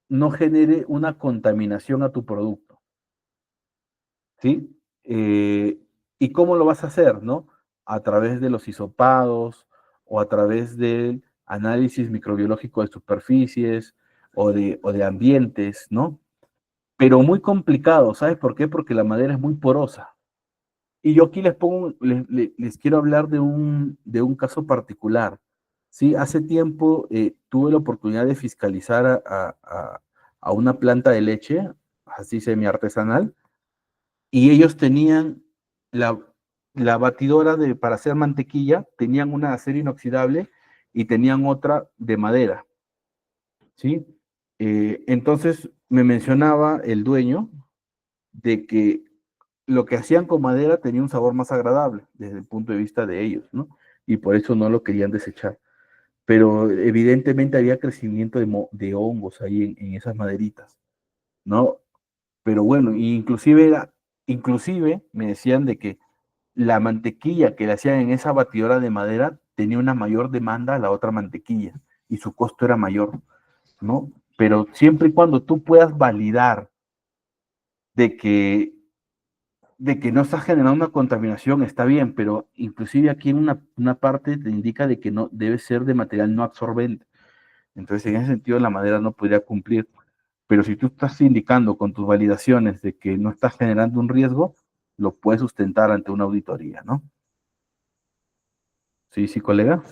no genere una contaminación a tu producto. ¿Sí? ¿Y cómo lo vas a hacer, no? A través de los hisopados o a través del análisis microbiológico de superficies o de ambientes, ¿no? Pero muy complicado, ¿sabes por qué? Porque la madera es muy porosa. Y yo aquí les pongo, les quiero hablar de un caso particular. Sí, hace tiempo tuve la oportunidad de fiscalizar a una planta de leche, así semi-artesanal, y ellos tenían la, la batidora para hacer mantequilla, tenían una de acero inoxidable y tenían otra de madera, ¿sí? Entonces me mencionaba el dueño de que lo que hacían con madera tenía un sabor más agradable desde el punto de vista de ellos, ¿no? Y por eso no lo querían desechar. Pero evidentemente había crecimiento de hongos ahí en esas maderitas, ¿no? Pero bueno, inclusive me decían de que la mantequilla que le hacían en esa batidora de madera tenía una mayor demanda a la otra mantequilla y su costo era mayor, ¿no? Pero siempre y cuando tú puedas validar de que, de que no estás generando una contaminación, está bien, pero inclusive aquí en una parte te indica de que no debe ser de material no absorbente. Entonces, en ese sentido, la madera no podría cumplir. Pero si tú estás indicando con tus validaciones de que no estás generando un riesgo, lo puedes sustentar ante una auditoría, ¿no? Sí, sí, colega.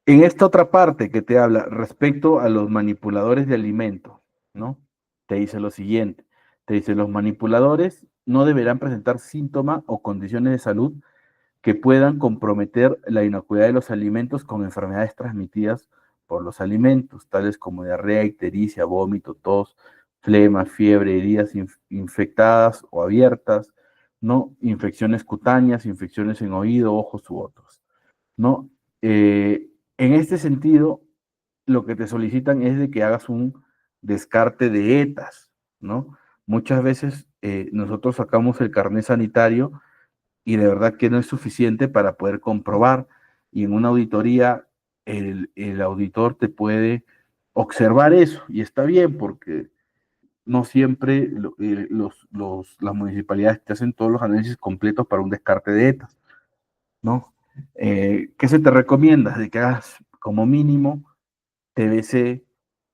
En esta otra parte que te habla respecto a los manipuladores de alimentos, ¿no? Te dice lo siguiente, te dice los manipuladores no deberán presentar síntomas o condiciones de salud que puedan comprometer la inocuidad de los alimentos con enfermedades transmitidas por los alimentos, tales como diarrea, ictericia, vómito, tos, flema, fiebre, heridas infectadas o abiertas, ¿no? Infecciones cutáneas, infecciones en oído, ojos u otros, ¿no? En este sentido, lo que te solicitan es de que hagas un descarte de ETAs, ¿no? Muchas veces nosotros sacamos el carnet sanitario y de verdad que no es suficiente para poder comprobar. Y en una auditoría, el auditor te puede observar eso, y está bien porque no siempre las municipalidades te hacen todos los análisis completos para un descarte de ETAs, ¿no? ¿Qué se te recomienda? De que hagas como mínimo TBC,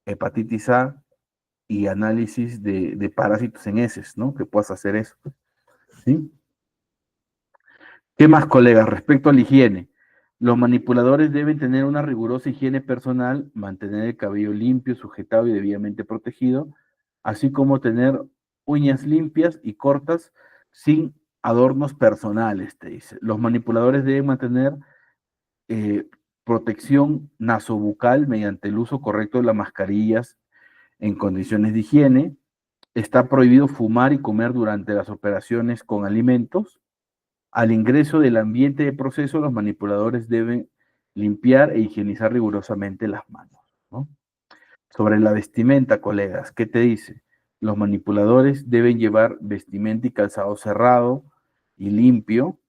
hepatitis A y análisis de parásitos en heces, ¿no? Que puedas hacer eso, ¿sí? ¿Qué más, colegas? Respecto a la higiene, los manipuladores deben tener una rigurosa higiene personal, mantener el cabello limpio, sujetado y debidamente protegido, así como tener uñas limpias y cortas sin adornos personales, te dice. Los manipuladores deben mantener eh, protección nasobucal mediante el uso correcto de las mascarillas en condiciones de higiene. Está prohibido fumar y comer durante las operaciones con alimentos. Al ingreso del ambiente de proceso, los manipuladores deben limpiar e higienizar rigurosamente las manos, ¿no? Sobre la vestimenta, colegas, ¿qué te dice? Los manipuladores deben llevar vestimenta y calzado cerrado y limpio,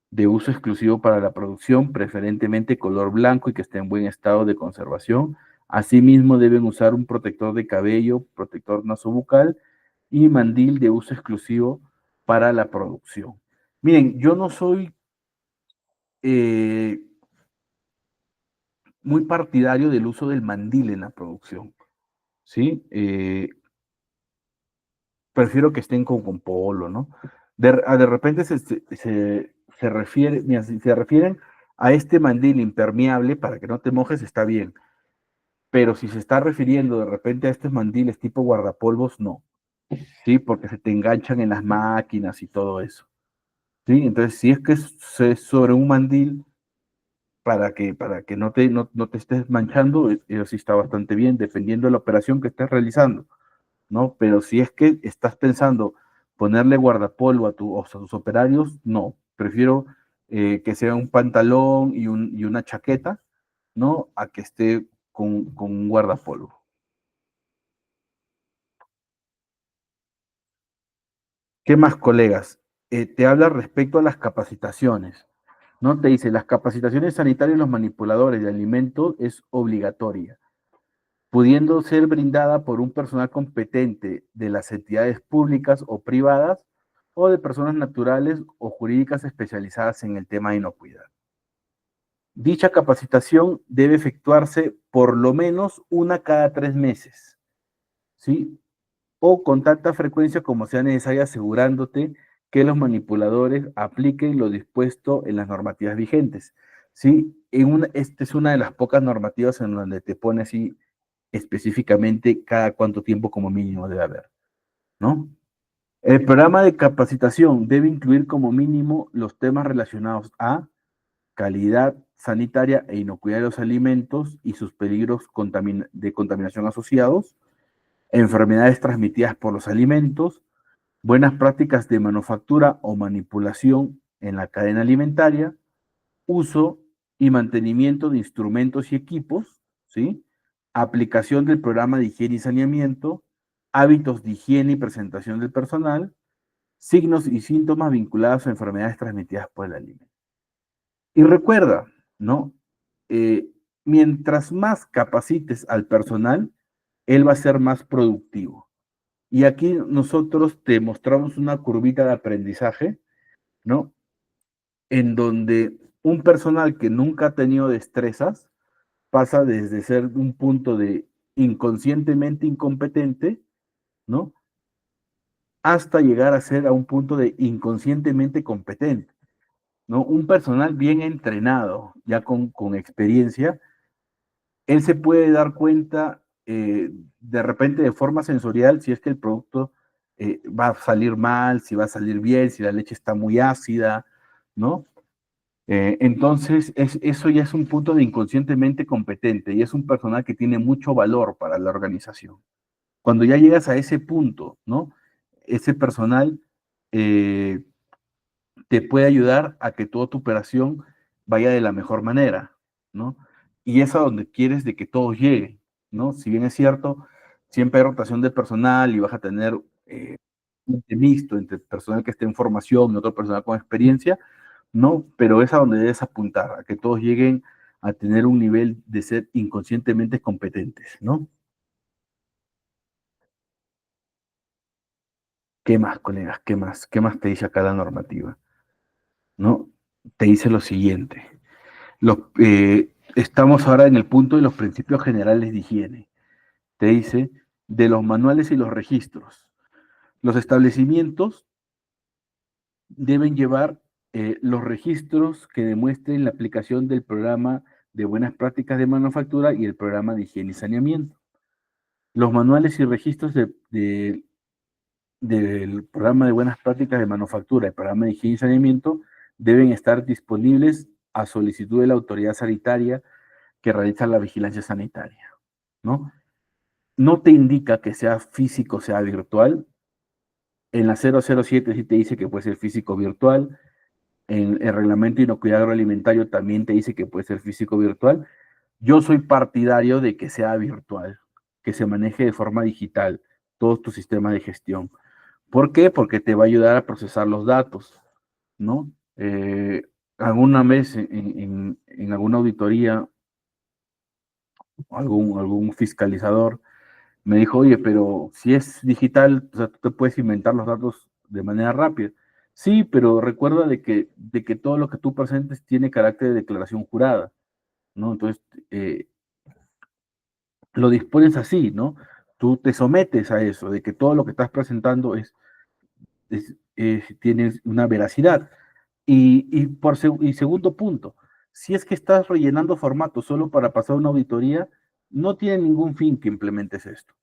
de uso exclusivo para la producción, preferentemente color blanco y que esté en buen estado de conservación. Asimismo, deben usar un protector de cabello, protector nasobucal y mandil de uso exclusivo para la producción. Miren, yo no soy eh, muy partidario del uso del mandil en la producción, ¿sí? Prefiero que estén con polo, ¿no? De repente se refiere, mira, si se refieren a este mandil impermeable para que no te mojes, está bien. Pero si se está refiriendo de repente a estos mandiles tipo guardapolvos, no. Sí, porque se te enganchan en las máquinas y todo eso. Sí, entonces si es que es sobre un mandil para que no te estés manchando, eso sí está bastante bien, dependiendo de la operación que estés realizando, ¿no? Pero si es que estás pensando ponerle guardapolvo a tus operarios, no. Prefiero que sea un pantalón y una chaqueta, ¿no? A que esté con un guardapolvo. ¿Qué más, colegas? Te habla respecto a las capacitaciones, ¿no? Te dice, las capacitaciones sanitarias de los manipuladores de alimentos es obligatoria, pudiendo ser brindada por un personal competente de las entidades públicas o privadas o de personas naturales o jurídicas especializadas en el tema de inocuidad. Dicha capacitación debe efectuarse por lo menos una cada 3 meses, ¿sí? O con tanta frecuencia como sea necesaria, asegurándote que los manipuladores apliquen lo dispuesto en las normativas vigentes, ¿sí? Esta es una de las pocas normativas en donde te pone así específicamente cada cuánto tiempo como mínimo debe haber, ¿no? El programa de capacitación debe incluir como mínimo los temas relacionados a calidad sanitaria e inocuidad de los alimentos y sus peligros de contaminación asociados, enfermedades transmitidas por los alimentos, buenas prácticas de manufactura o manipulación en la cadena alimentaria, uso y mantenimiento de instrumentos y equipos, ¿sí? Aplicación del programa de higiene y saneamiento, hábitos de higiene y presentación del personal, signos y síntomas vinculados a enfermedades transmitidas por el alimento. Y recuerda, ¿no? Eh, Mientras más capacites al personal, él va a ser más productivo. Y aquí nosotros te mostramos una curvita de aprendizaje, ¿no? En donde un personal que nunca ha tenido destrezas pasa desde ser un punto de inconscientemente incompetente, ¿no? Hasta llegar a ser a un punto de inconscientemente competente, ¿no? Un personal bien entrenado, ya con experiencia, él se puede dar cuenta de repente de forma sensorial si es que el producto va a salir mal, si va a salir bien, si la leche está muy ácida, ¿no? Entonces, eso ya es un punto de inconscientemente competente y es un personal que tiene mucho valor para la organización. Cuando ya llegas a ese punto, ¿no? Ese personal eh, te puede ayudar a que toda tu operación vaya de la mejor manera, ¿no? Y es a donde quieres de que todos lleguen, ¿no? Si bien es cierto, siempre hay rotación de personal y vas a tener un mixto entre personal que esté en formación y otro personal con experiencia, ¿no? Pero es a donde debes apuntar, a que todos lleguen a tener un nivel de ser inconscientemente competentes, ¿no? ¿Qué más, colegas? ¿Qué más? ¿Qué más te dice acá la normativa? ¿No? Te dice lo siguiente. Estamos ahora en el punto de los principios generales de higiene. Te dice de los manuales y los registros. Los establecimientos deben llevar los registros que demuestren la aplicación del programa de buenas prácticas de manufactura y el programa de higiene y saneamiento. Los manuales y registros del programa de buenas prácticas de manufactura, el programa de higiene y saneamiento, deben estar disponibles a solicitud de la autoridad sanitaria que realiza la vigilancia sanitaria, ¿no? No te indica que sea físico, sea virtual. En la 007 sí te dice que puede ser físico virtual. En el reglamento de inocuidad agroalimentario también te dice que puede ser físico virtual. Yo soy partidario de que sea virtual, que se maneje de forma digital todo tu sistema de gestión. ¿Por qué? Porque te va a ayudar a procesar los datos, ¿no? Alguna vez en alguna auditoría, algún fiscalizador me dijo, oye, pero si es digital, o sea, tú te puedes inventar los datos de manera rápida. Sí, pero recuerda de que todo lo que tú presentes tiene carácter de declaración jurada, ¿no? Entonces, lo dispones así, ¿no? Tú te sometes a eso, de que todo lo que estás presentando tiene una veracidad. Y segundo punto, si es que estás rellenando formatos solo para pasar una auditoría, no tiene ningún fin que implementes esto,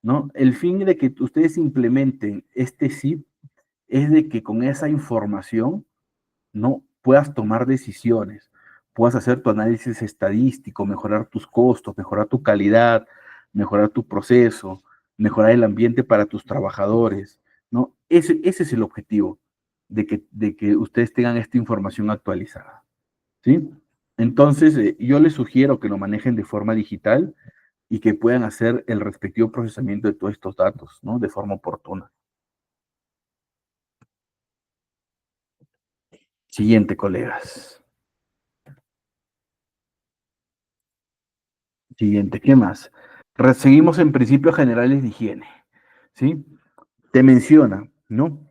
¿no? El fin de que ustedes implementen este SIP es de que con esa información, ¿no? Puedas tomar decisiones, puedas hacer tu análisis estadístico, mejorar tus costos, mejorar tu calidad, mejorar tu proceso, mejorar el ambiente para tus trabajadores, ¿no? Ese es el objetivo, de que ustedes tengan esta información actualizada, ¿sí? Entonces, yo les sugiero que lo manejen de forma digital y que puedan hacer el respectivo procesamiento de todos estos datos, ¿no? De forma oportuna. Siguiente, colegas. Siguiente, ¿qué más? Seguimos en principios generales de higiene, ¿sí? Te menciona, ¿no?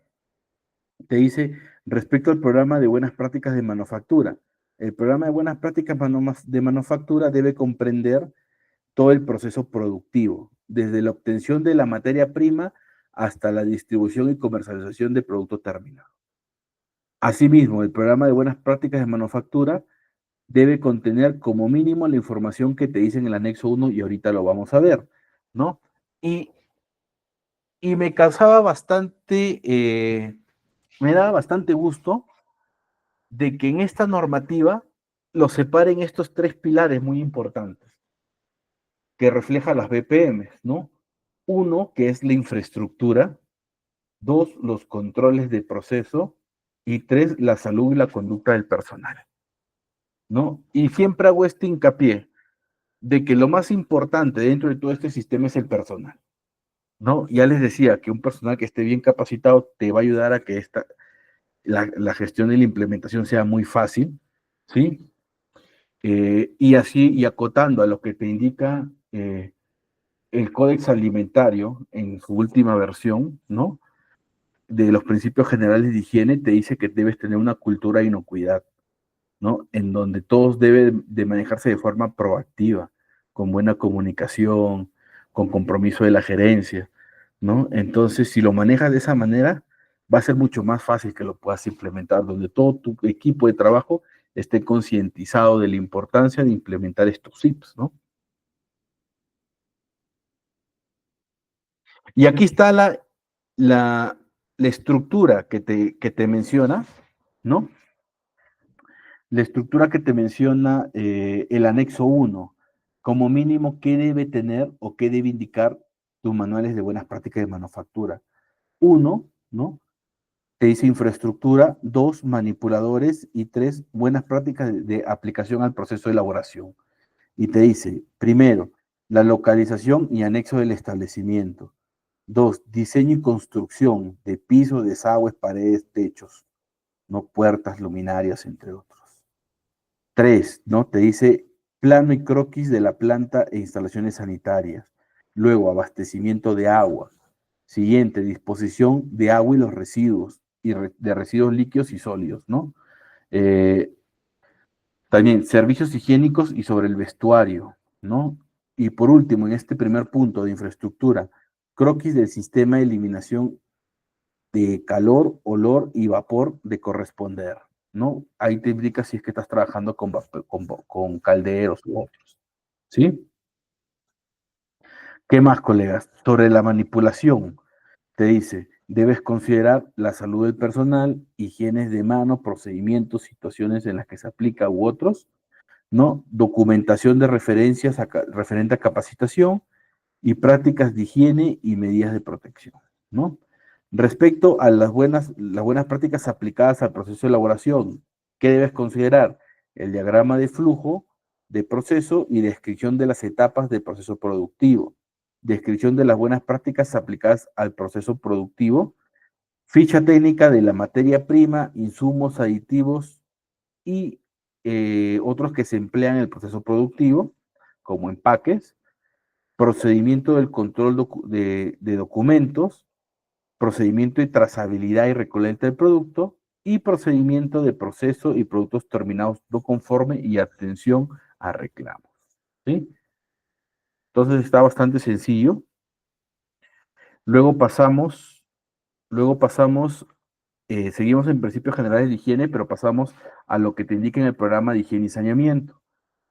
Te dice respecto al programa de buenas prácticas de manufactura. El programa de buenas prácticas de manufactura debe comprender todo el proceso productivo, desde la obtención de la materia prima hasta la distribución y comercialización de producto terminado. Asimismo, el programa de buenas prácticas de manufactura debe contener como mínimo la información que te dice en el anexo 1 y ahorita lo vamos a ver, ¿no? Y, y me causaba bastante, me daba bastante gusto de que en esta normativa lo separen estos tres pilares muy importantes que refleja las BPMs, ¿no? Uno, que es la infraestructura; dos, los controles de proceso; y tres, la salud y la conducta del personal, ¿no? Y siempre hago este hincapié de que lo más importante dentro de todo este sistema es el personal, ¿no? Ya les decía que un personal que esté bien capacitado te va a ayudar a que la gestión y la implementación sea muy fácil, ¿sí? Y así, y acotando a lo que te indica el Códex Alimentario en su última versión, ¿no? De los principios generales de higiene, te dice que debes tener una cultura de inocuidad, ¿no? En donde todos deben de manejarse de forma proactiva, con buena comunicación, con compromiso de la gerencia, ¿no? Entonces, si lo manejas de esa manera, va a ser mucho más fácil que lo puedas implementar, donde todo tu equipo de trabajo esté concientizado de la importancia de implementar estos SIPs, ¿no? Y aquí está la, la estructura que te menciona, ¿no? La estructura que te menciona el anexo 1, como mínimo, ¿qué debe tener o qué debe indicar tus manuales de buenas prácticas de manufactura? Uno, ¿no? Te dice infraestructura, dos, manipuladores y tres, buenas prácticas de aplicación al proceso de elaboración. Y te dice, primero, la localización y anexo del establecimiento. Dos, diseño y construcción de pisos, desagües, paredes, techos, no puertas, luminarias, entre otros. Tres, ¿no? Te dice plano y croquis de la planta e instalaciones sanitarias. Luego, abastecimiento de agua. Siguiente, disposición de agua y los residuos, de residuos líquidos y sólidos, ¿no? Eh, También servicios higiénicos y sobre el vestuario, ¿no? Y por último, en este primer punto de infraestructura, croquis del sistema de eliminación de calor, olor y vapor de corresponder, ¿no? Ahí te indica si es que estás trabajando con calderos u otros, ¿sí? ¿Qué más, colegas? Sobre la manipulación, te dice, debes considerar la salud del personal, higienes de mano, procedimientos, situaciones en las que se aplica u otros, ¿no? Documentación de referencias referente a capacitación y prácticas de higiene y medidas de protección, ¿no? Respecto a las buenas prácticas aplicadas al proceso de elaboración, ¿qué debes considerar? El diagrama de flujo de proceso y descripción de las etapas del proceso productivo, descripción de las buenas prácticas aplicadas al proceso productivo, ficha técnica de la materia prima, insumos, aditivos y otros que se emplean en el proceso productivo, como empaques, procedimiento del control de documentos, procedimiento de trazabilidad y recolecta del producto y procedimiento de proceso y productos terminados no conforme y atención a reclamos. ¿Sí? Entonces está bastante sencillo. Luego pasamos, luego pasamos, seguimos en principios generales de higiene, pero pasamos a lo que te indica en el programa de higiene y saneamiento.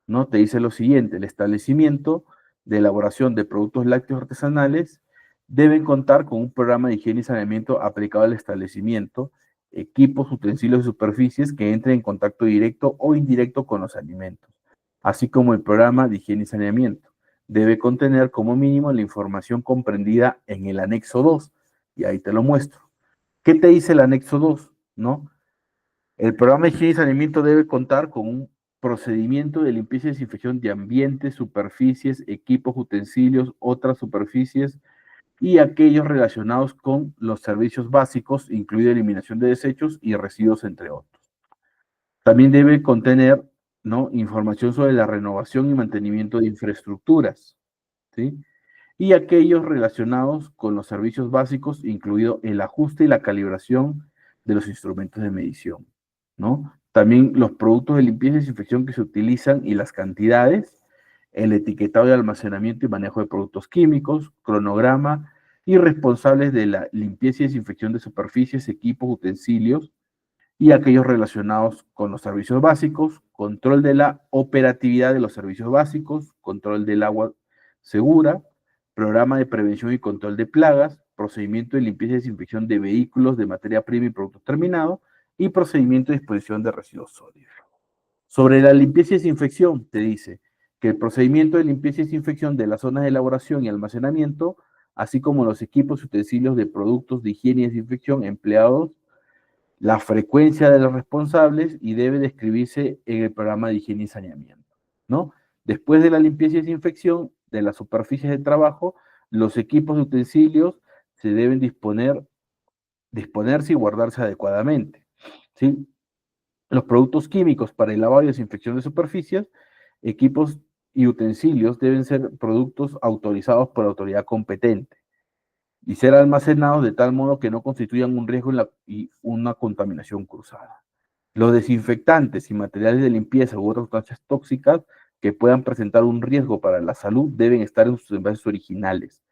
¿No? Te dice lo siguiente, el establecimiento de elaboración de productos lácteos artesanales deben contar con un programa de higiene y saneamiento aplicado al establecimiento, equipos, utensilios y superficies que entren en contacto directo o indirecto con los alimentos, así como el programa de higiene y saneamiento. Debe contener como mínimo la información comprendida en el anexo 2, y ahí te lo muestro. ¿Qué te dice el anexo 2? ¿No? El programa de higiene y saneamiento debe contar con un procedimiento de limpieza y desinfección de ambientes, superficies, equipos, utensilios, otras superficies y aquellos relacionados con los servicios básicos, incluida eliminación de desechos y residuos, entre otros. También debe contener, ¿no?, información sobre la renovación y mantenimiento de infraestructuras, ¿sí? Y aquellos relacionados con los servicios básicos, incluido el ajuste y la calibración de los instrumentos de medición, ¿no? También los productos de limpieza y desinfección que se utilizan y las cantidades, el etiquetado de almacenamiento y manejo de productos químicos, cronograma y responsables de la limpieza y desinfección de superficies, equipos, utensilios y aquellos relacionados con los servicios básicos, control de la operatividad de los servicios básicos, control del agua segura, programa de prevención y control de plagas, procedimiento de limpieza y desinfección de vehículos, de materia prima y productos terminados, y procedimiento de disposición de residuos sólidos. Sobre la limpieza y desinfección, te dice que el procedimiento de limpieza y desinfección de las zonas de elaboración y almacenamiento, así como los equipos y utensilios de productos de higiene y desinfección empleados, la frecuencia de los responsables y debe describirse en el programa de higiene y saneamiento, ¿no? Después de la limpieza y desinfección de las superficies de trabajo, los equipos y utensilios se deben disponerse y guardarse adecuadamente, ¿sí? Los productos químicos para el lavado y desinfección de superficies, equipos y utensilios deben ser productos autorizados por la autoridad competente y ser almacenados de tal modo que no constituyan un riesgo y una contaminación cruzada. Los desinfectantes y materiales de limpieza u otras sustancias tóxicas que puedan presentar un riesgo para la salud deben estar en sus envases originales,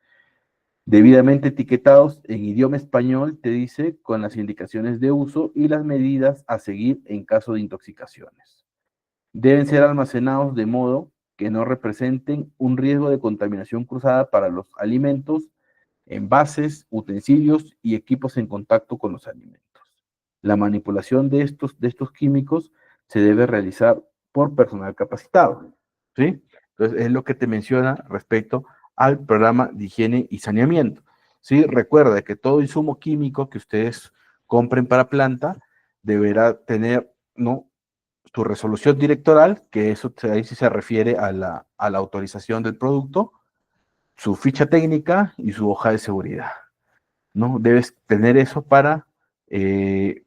debidamente etiquetados en idioma español, te dice, con las indicaciones de uso y las medidas a seguir en caso de intoxicaciones. Deben ser almacenados de modo que no representen un riesgo de contaminación cruzada para los alimentos, envases, utensilios y equipos en contacto con los alimentos. La manipulación de estos químicos se debe realizar por personal capacitado, ¿sí? Entonces, es lo que te menciona respecto al programa de higiene y saneamiento, ¿sí? Recuerda que todo insumo químico que ustedes compren para planta deberá tener, ¿no?, su resolución directoral, que eso ahí sí se refiere a la autorización del producto, su ficha técnica y su hoja de seguridad, ¿no? Debes tener eso para eh,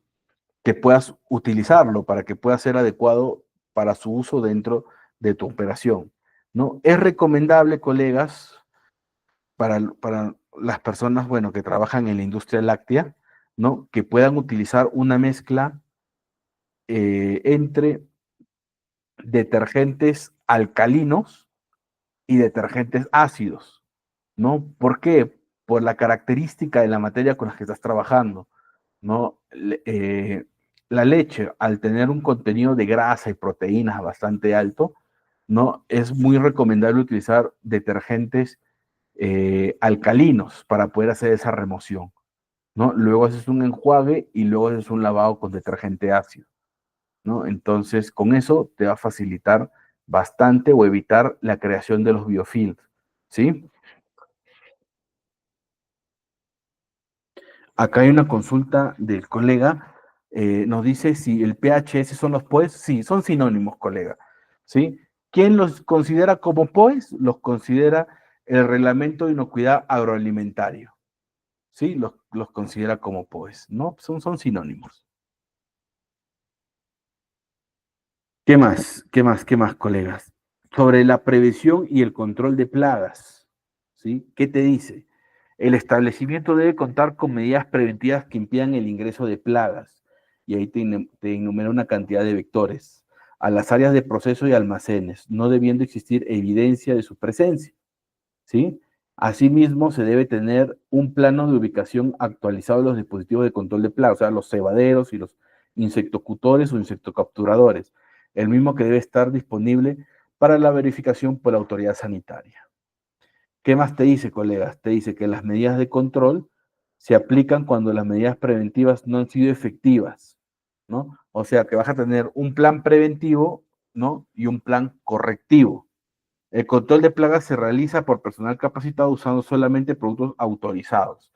que puedas utilizarlo, para que pueda ser adecuado para su uso dentro de tu operación, ¿no? Es recomendable, colegas, para las personas, bueno, que trabajan en la industria láctea, ¿no?, que puedan utilizar una mezcla entre detergentes alcalinos y detergentes ácidos, ¿no? ¿Por qué? Por la característica de la materia con la que estás trabajando, ¿no? La leche, al tener un contenido de grasa y proteínas bastante alto, ¿no?, es muy recomendable utilizar detergentes alcalinos para poder hacer esa remoción, ¿no? Luego haces un enjuague y luego haces un lavado con detergente ácido, ¿no? Entonces, con eso te va a facilitar bastante o evitar la creación de los biofilms, ¿sí? Acá hay una consulta del colega, nos dice si el PHS son los POEs. Sí, son sinónimos, colega, ¿sí? ¿Quién los considera como POEs? Los considera el Reglamento de Inocuidad Agroalimentario, ¿sí? Los considera como POEs, ¿no? Son sinónimos. ¿Qué más? ¿Qué más? ¿Qué más, colegas? Sobre la prevención y el control de plagas, ¿sí? ¿Qué te dice? El establecimiento debe contar con medidas preventivas que impidan el ingreso de plagas, y ahí te enumera una cantidad de vectores, a las áreas de proceso y almacenes, no debiendo existir evidencia de su presencia, ¿sí? Asimismo, se debe tener un plano de ubicación actualizado de los dispositivos de control de plagas, o sea, los cebaderos y los insectocutores o insectocapturadores, el mismo que debe estar disponible para la verificación por la autoridad sanitaria. ¿Qué más te dice, colegas? Te dice que las medidas de control se aplican cuando las medidas preventivas no han sido efectivas, ¿no? O sea, que vas a tener un plan preventivo, ¿no?, y un plan correctivo. El control de plagas se realiza por personal capacitado usando solamente productos autorizados.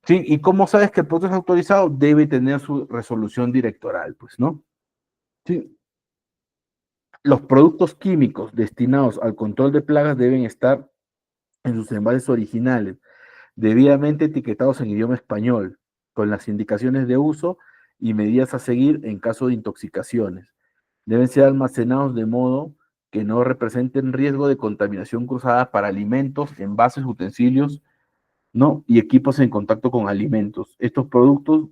Sí, ¿y cómo sabes que el producto es autorizado? Debe tener su resolución directoral, pues, ¿no? Sí. Los productos químicos destinados al control de plagas deben estar en sus envases originales, debidamente etiquetados en idioma español, con las indicaciones de uso y medidas a seguir en caso de intoxicaciones. Deben ser almacenados de modo que no representen riesgo de contaminación cruzada para alimentos, envases, utensilios, ¿no?, y equipos en contacto con alimentos. Estos productos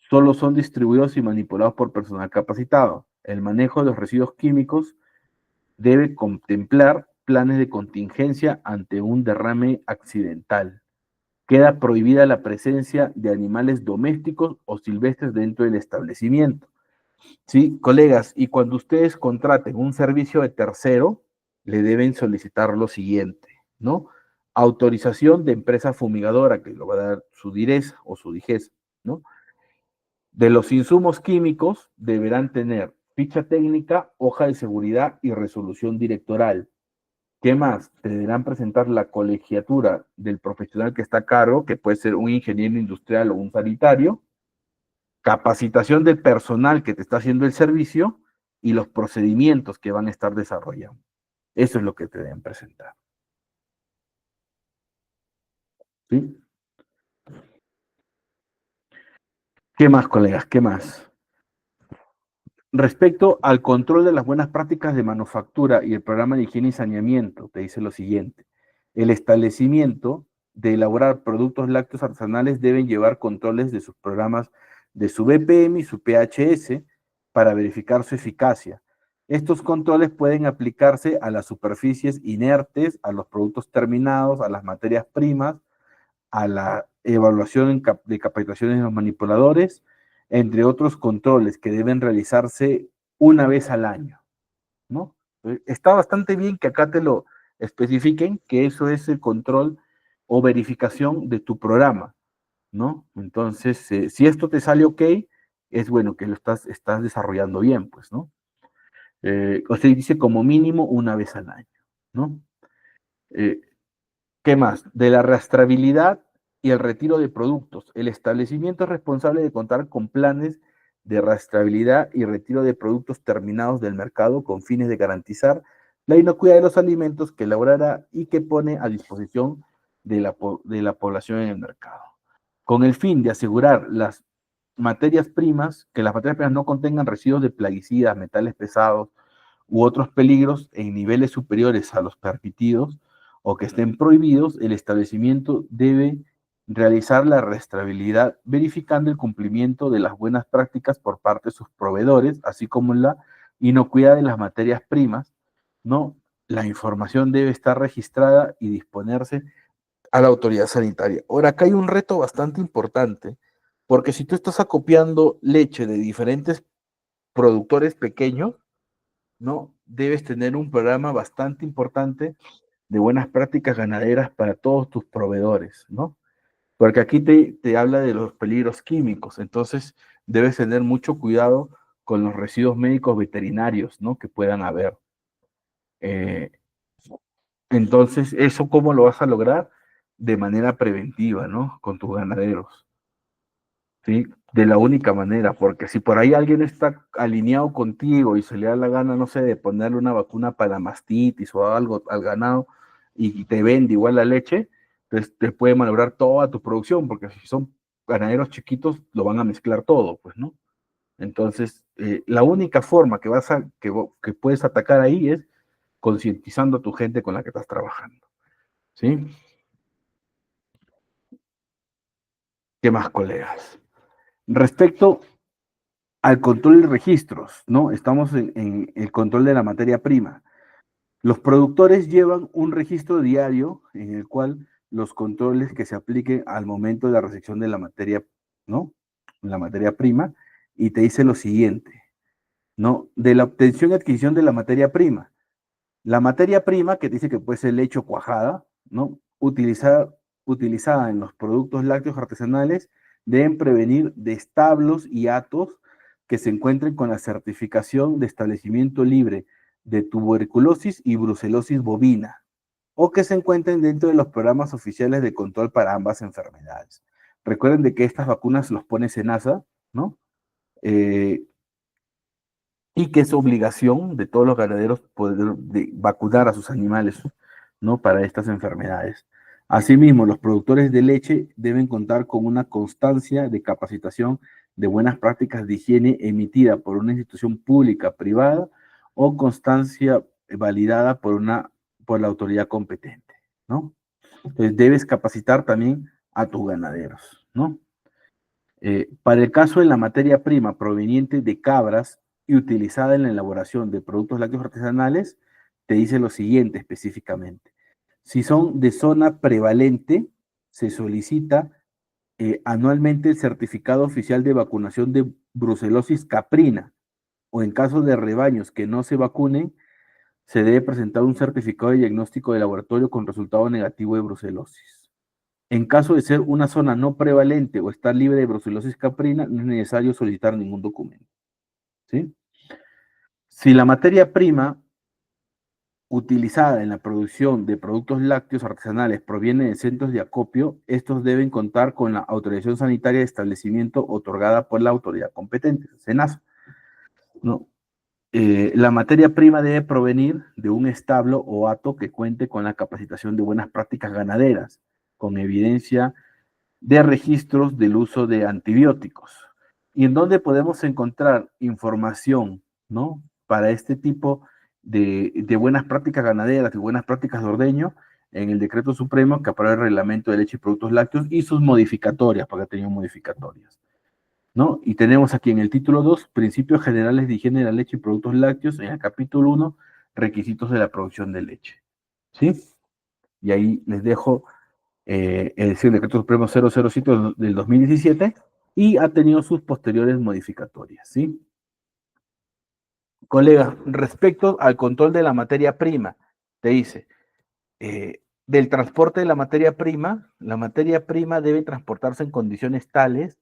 solo son distribuidos y manipulados por personal capacitado. El manejo de los residuos químicos debe contemplar planes de contingencia ante un derrame accidental. Queda prohibida la presencia de animales domésticos o silvestres dentro del establecimiento. Sí, colegas, y cuando ustedes contraten un servicio de tercero, le deben solicitar lo siguiente, ¿no? Autorización de empresa fumigadora, que lo va a dar su DIRES o su DIGES, ¿no? De los insumos químicos deberán tener ficha técnica, hoja de seguridad y resolución directoral. ¿Qué más? Te deberán presentar la colegiatura del profesional que está a cargo, que puede ser un ingeniero industrial o un sanitario, capacitación del personal que te está haciendo el servicio y los procedimientos que van a estar desarrollando. Eso es lo que te deben presentar. ¿Sí? ¿Qué más, colegas? ¿Qué más? Respecto al control de las buenas prácticas de manufactura y el programa de higiene y saneamiento, te dice lo siguiente. El establecimiento de elaborar productos lácteos artesanales deben llevar controles de sus programas de su BPM y su PHS para verificar su eficacia. Estos controles pueden aplicarse a las superficies inertes, a los productos terminados, a las materias primas, a la evaluación de capacitaciones de los manipuladores, entre otros controles que deben realizarse una vez al año, ¿no? Está bastante bien que acá te lo especifiquen, que eso es el control o verificación de tu programa, ¿no? Entonces, si esto te sale ok, es bueno que lo estás desarrollando bien, pues, ¿no? Usted dice como mínimo una vez al año, ¿no? Eh, ¿Qué más? De la rastreabilidad y el retiro de productos. El establecimiento es responsable de contar con planes de rastreabilidad y retiro de productos terminados del mercado con fines de garantizar la inocuidad de los alimentos que elaborará y que pone a disposición de la población en el mercado. Con el fin de asegurar que las materias primas no contengan residuos de plaguicidas, metales pesados, u otros peligros en niveles superiores a los permitidos o que estén prohibidos, el establecimiento debe realizar la rastreabilidad verificando el cumplimiento de las buenas prácticas por parte de sus proveedores, así como la inocuidad de las materias primas, ¿no? La información debe estar registrada y disponerse a la autoridad sanitaria. Ahora, acá hay un reto bastante importante, porque si tú estás acopiando leche de diferentes productores pequeños, ¿no? Debes tener un programa bastante importante de buenas prácticas ganaderas para todos tus proveedores, ¿no? Porque aquí te habla de los peligros químicos, entonces debes tener mucho cuidado con los residuos médicos veterinarios, ¿no? Que puedan haber. Eh, entonces, ¿eso cómo lo vas a lograr? De manera preventiva, ¿no? Con tus ganaderos. ¿Sí? De la única manera, porque si por ahí alguien está alineado contigo y se le da la gana, no sé, de ponerle una vacuna para mastitis o algo al ganado y te vende igual la leche, pues te puede malograr toda tu producción, porque si son ganaderos chiquitos, lo van a mezclar todo, pues, ¿no? Entonces, la única forma que puedes atacar ahí es concientizando a tu gente con la que estás trabajando, ¿sí? ¿Qué más, colegas? Respecto al control de registros, ¿no? Estamos en el control de la materia prima. Los productores llevan un registro diario en el cual los controles que se apliquen al momento de la recepción de la materia, ¿no? La materia prima, y te dice lo siguiente, ¿no? De la obtención y adquisición de la materia prima. La materia prima, que dice que puede ser leche o cuajada, ¿no? Utilizada en los productos lácteos artesanales, deben prevenir de establos y atos que se encuentren con la certificación de establecimiento libre de tuberculosis y brucelosis bovina, o que se encuentren dentro de los programas oficiales de control para ambas enfermedades. Recuerden de que estas vacunas los pone SENASA, ¿no? Eh, y que es obligación de todos los ganaderos poder vacunar a sus animales, ¿no? Para estas enfermedades. Asimismo, los productores de leche deben contar con una constancia de capacitación de buenas prácticas de higiene emitida por una institución pública, privada o constancia validada por la autoridad competente, ¿no? Entonces, debes capacitar también a tus ganaderos, ¿no? Para el caso de la materia prima proveniente de cabras y utilizada en la elaboración de productos lácteos artesanales, te dice lo siguiente específicamente. Si son de zona prevalente, se solicita anualmente el certificado oficial de vacunación de brucelosis caprina, o en caso de rebaños que no se vacunen, se debe presentar un certificado de diagnóstico de laboratorio con resultado negativo de brucelosis. En caso de ser una zona no prevalente o estar libre de brucelosis caprina, no es necesario solicitar ningún documento, ¿sí? Si la materia prima utilizada en la producción de productos lácteos artesanales proviene de centros de acopio, estos deben contar con la autorización sanitaria de establecimiento otorgada por la autoridad competente, SENASA, ¿no? La materia prima debe provenir de un establo o hato que cuente con la capacitación de buenas prácticas ganaderas, con evidencia de registros del uso de antibióticos. ¿Y en dónde podemos encontrar información, ¿no? Para este tipo de buenas prácticas ganaderas, de buenas prácticas de ordeño? En el decreto supremo que aprueba el reglamento de leche y productos lácteos y sus modificatorias, porque ha tenido modificatorias, ¿no? Y tenemos aquí en el título 2, principios generales de higiene de la leche y productos lácteos, en el capítulo 1, requisitos de la producción de leche, ¿sí? Y ahí les dejo es el decreto supremo 007 del 2017 y ha tenido sus posteriores modificatorias, ¿sí? Colega, respecto al control de la materia prima, te dice, del transporte de la materia prima debe transportarse en condiciones tales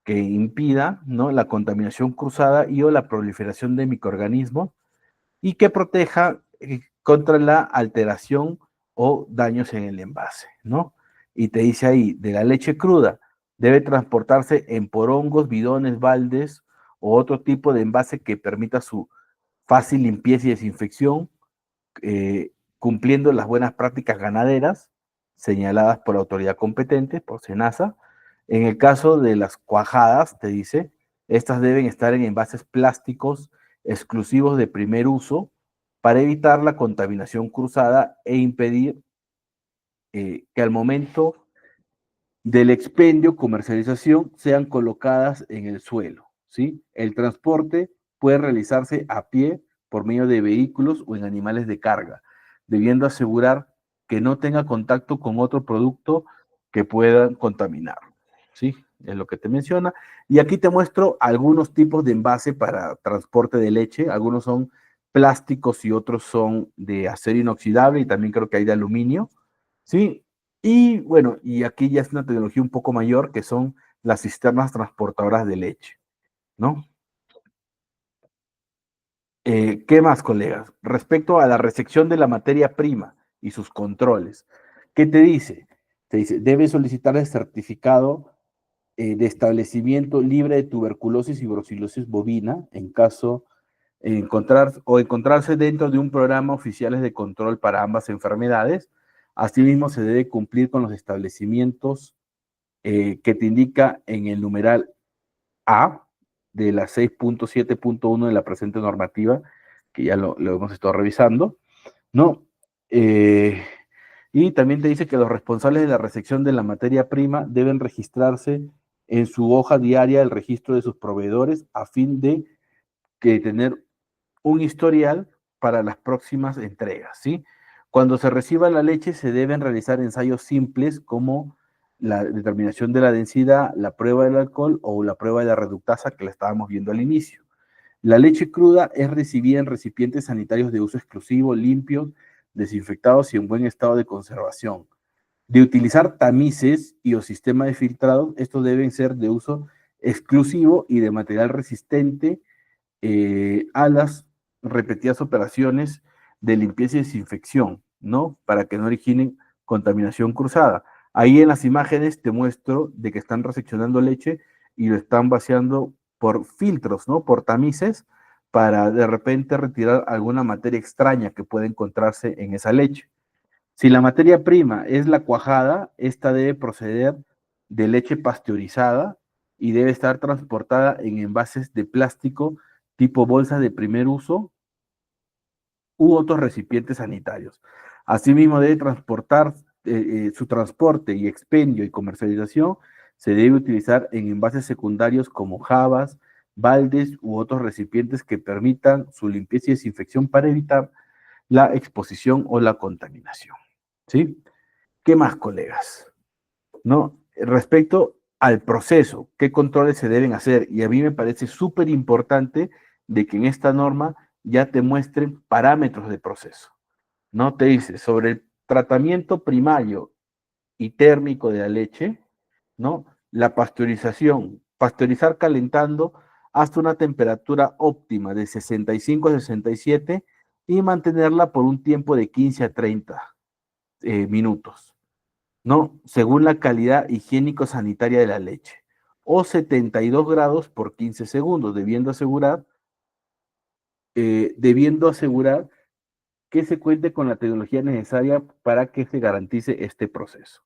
que impida, ¿no?, la contaminación cruzada y o la proliferación de microorganismos y que proteja contra la alteración o daños en el envase, ¿no? Y te dice ahí, de la leche cruda, debe transportarse en porongos, bidones, baldes o otro tipo de envase que permita su fácil limpieza y desinfección, cumpliendo las buenas prácticas ganaderas señaladas por la autoridad competente, por SENASA. En el caso de las cuajadas, te dice, estas deben estar en envases plásticos exclusivos de primer uso para evitar la contaminación cruzada e impedir que al momento del expendio, comercialización, sean colocadas en el suelo, ¿sí? El transporte puede realizarse a pie, por medio de vehículos o en animales de carga, debiendo asegurar que no tenga contacto con otro producto que pueda contaminar, ¿sí? Es lo que te menciona. Y aquí te muestro algunos tipos de envase para transporte de leche. Algunos son plásticos y otros son de acero inoxidable y también creo que hay de aluminio, ¿sí? Y bueno, y aquí ya es una tecnología un poco mayor que son las cisternas transportadoras de leche, ¿no? ¿Qué más, colegas? Respecto a la recepción de la materia prima y sus controles, ¿qué te dice? Te dice, debe solicitar el certificado de establecimiento libre de tuberculosis y brucelosis bovina en caso encontrarse dentro de un programa oficiales de control para ambas enfermedades. Asimismo, se debe cumplir con los establecimientos que te indica en el numeral A de la 6.7.1 de la presente normativa, que ya lo hemos estado revisando, ¿no? Eh, y también te dice que los responsables de la recepción de la materia prima deben registrarse en su hoja diaria el registro de sus proveedores a fin de que tener un historial para las próximas entregas, ¿sí? Cuando se reciba la leche se deben realizar ensayos simples como la determinación de la densidad, la prueba del alcohol o la prueba de la reductasa que la estábamos viendo al inicio. La leche cruda es recibida en recipientes sanitarios de uso exclusivo, limpios, desinfectados y en buen estado de conservación. De utilizar tamices y o sistema de filtrado, estos deben ser de uso exclusivo y de material resistente a las repetidas operaciones de limpieza y desinfección, ¿no? Para que no originen contaminación cruzada. Ahí en las imágenes te muestro de que están reseccionando leche y lo están vaciando por filtros, ¿no? Por tamices, para de repente retirar alguna materia extraña que pueda encontrarse en esa leche. Si la materia prima es la cuajada, esta debe proceder de leche pasteurizada y debe estar transportada en envases de plástico tipo bolsas de primer uso u otros recipientes sanitarios. Asimismo, debe transportar su transporte y expendio y comercialización se debe utilizar en envases secundarios como jabas, baldes u otros recipientes que permitan su limpieza y desinfección para evitar la exposición o la contaminación. ¿Sí? ¿Qué más, colegas? ¿No? Respecto al proceso, ¿qué controles se deben hacer? Y a mí me parece súper importante de que en esta norma ya te muestren parámetros de proceso, ¿no? Te dice sobre el tratamiento primario y térmico de la leche, ¿no? La pasteurización, pasteurizar calentando hasta una temperatura óptima de 65 a 67 y mantenerla por un tiempo de 15 a 30 minutos, ¿no? Según la calidad higiénico-sanitaria de la leche, o 72 grados por 15 segundos, debiendo asegurar que se cuente con la tecnología necesaria para que se garantice este proceso.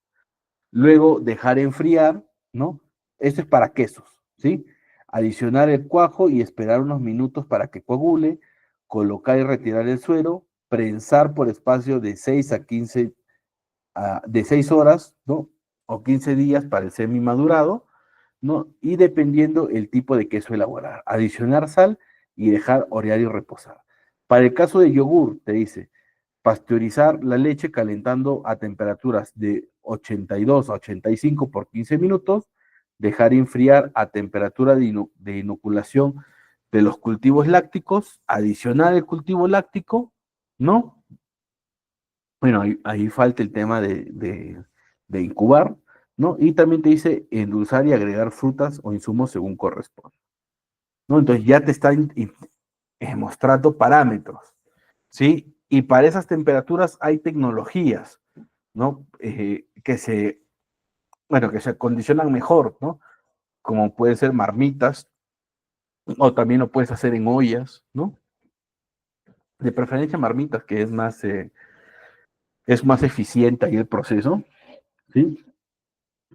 Luego, dejar enfriar, ¿no? Esto es para quesos, ¿sí? Adicionar el cuajo y esperar unos minutos para que coagule, colocar y retirar el suero, prensar por espacio de 6 a 15 de 6 horas, ¿no? O 15 días para el semi madurado, ¿no? Y dependiendo el tipo de queso elaborar. Adicionar sal y dejar orear y reposar. Para el caso de yogur, te dice, pasteurizar la leche calentando a temperaturas de 82 a 85 por 15 minutos, dejar enfriar a temperatura de inoculación de los cultivos lácticos, adicionar el cultivo láctico, ¿no? Bueno, ahí falta el tema de incubar, ¿no? Y también te dice endulzar y agregar frutas o insumos según corresponde, ¿no? Entonces ya te está mostrando parámetros, ¿sí? Y para esas temperaturas hay tecnologías, ¿no? Bueno, que se acondicionan mejor, ¿no? Como pueden ser marmitas, o también lo puedes hacer en ollas, ¿no? De preferencia marmitas, que es más eficiente ahí el proceso, ¿sí?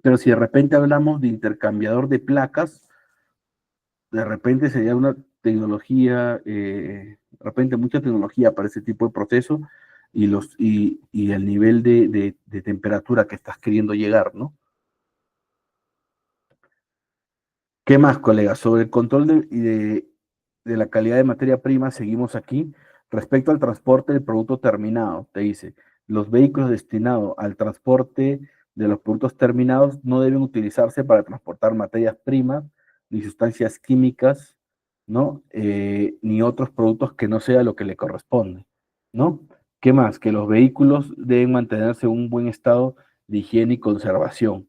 Pero si de repente hablamos de intercambiador de placas, de repente sería una tecnología, de repente mucha tecnología para ese tipo de proceso y el nivel de temperatura que estás queriendo llegar, ¿no? ¿Qué más, colegas? Sobre el control de la calidad de materia prima, seguimos aquí. Respecto al transporte del producto terminado, te dice, los vehículos destinados al transporte de los productos terminados no deben utilizarse para transportar materias primas, ni sustancias químicas, ¿no? Ni otros productos que no sea lo que le corresponde, ¿no? ¿Qué más? Que los vehículos deben mantenerse en un buen estado de higiene y conservación,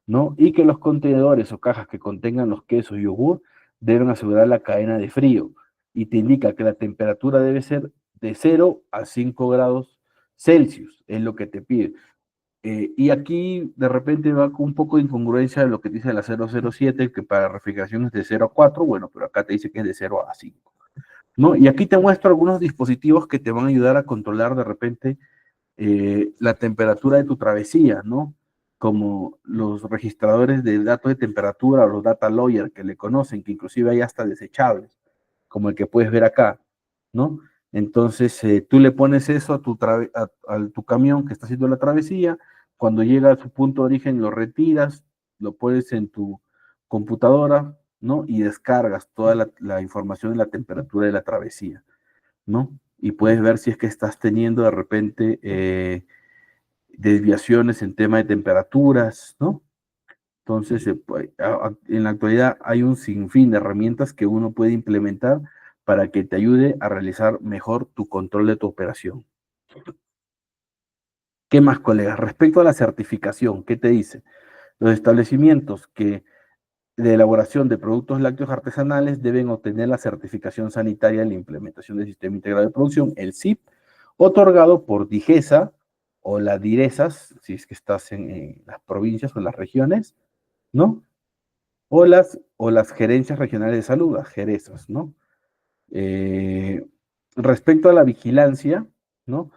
¿no? Y que los contenedores o cajas que contengan los quesos y yogur deben asegurar la cadena de frío y te indica que la temperatura debe ser de 0 a 5 grados Celsius, es lo que te pide. Y aquí de repente va con un poco de incongruencia de lo que dice la 007, que para refrigeración es de 0 a 4, bueno, pero acá te dice que es de 0 a 5, ¿no? Y aquí te muestro algunos dispositivos que te van a ayudar a controlar de repente la temperatura de tu travesía, ¿no? Como los registradores de datos de temperatura o los data lawyer que le conocen, que inclusive hay hasta desechables, como el que puedes ver acá, ¿no? Entonces, tú le pones eso a tu camión que está haciendo la travesía, cuando llega a su punto de origen lo retiras, lo pones en tu computadora, ¿no? Y descargas toda la información de la temperatura de la travesía, ¿no? Y puedes ver si es que estás teniendo de repente desviaciones en tema de temperaturas, ¿no? Entonces, en la actualidad hay un sinfín de herramientas que uno puede implementar para que te ayude a realizar mejor tu control de tu operación. ¿Qué más, colegas? Respecto a la certificación, ¿qué te dice? Los establecimientos que de elaboración de productos lácteos artesanales deben obtener la certificación sanitaria en la implementación del Sistema Integrado de Producción, el SIP, otorgado por DIGESA o la DIRESAS, si es que estás en las provincias o en las regiones, ¿no? O las gerencias regionales de salud, las GERESAS, ¿no? Eh, Respecto a la vigilancia, ¿no?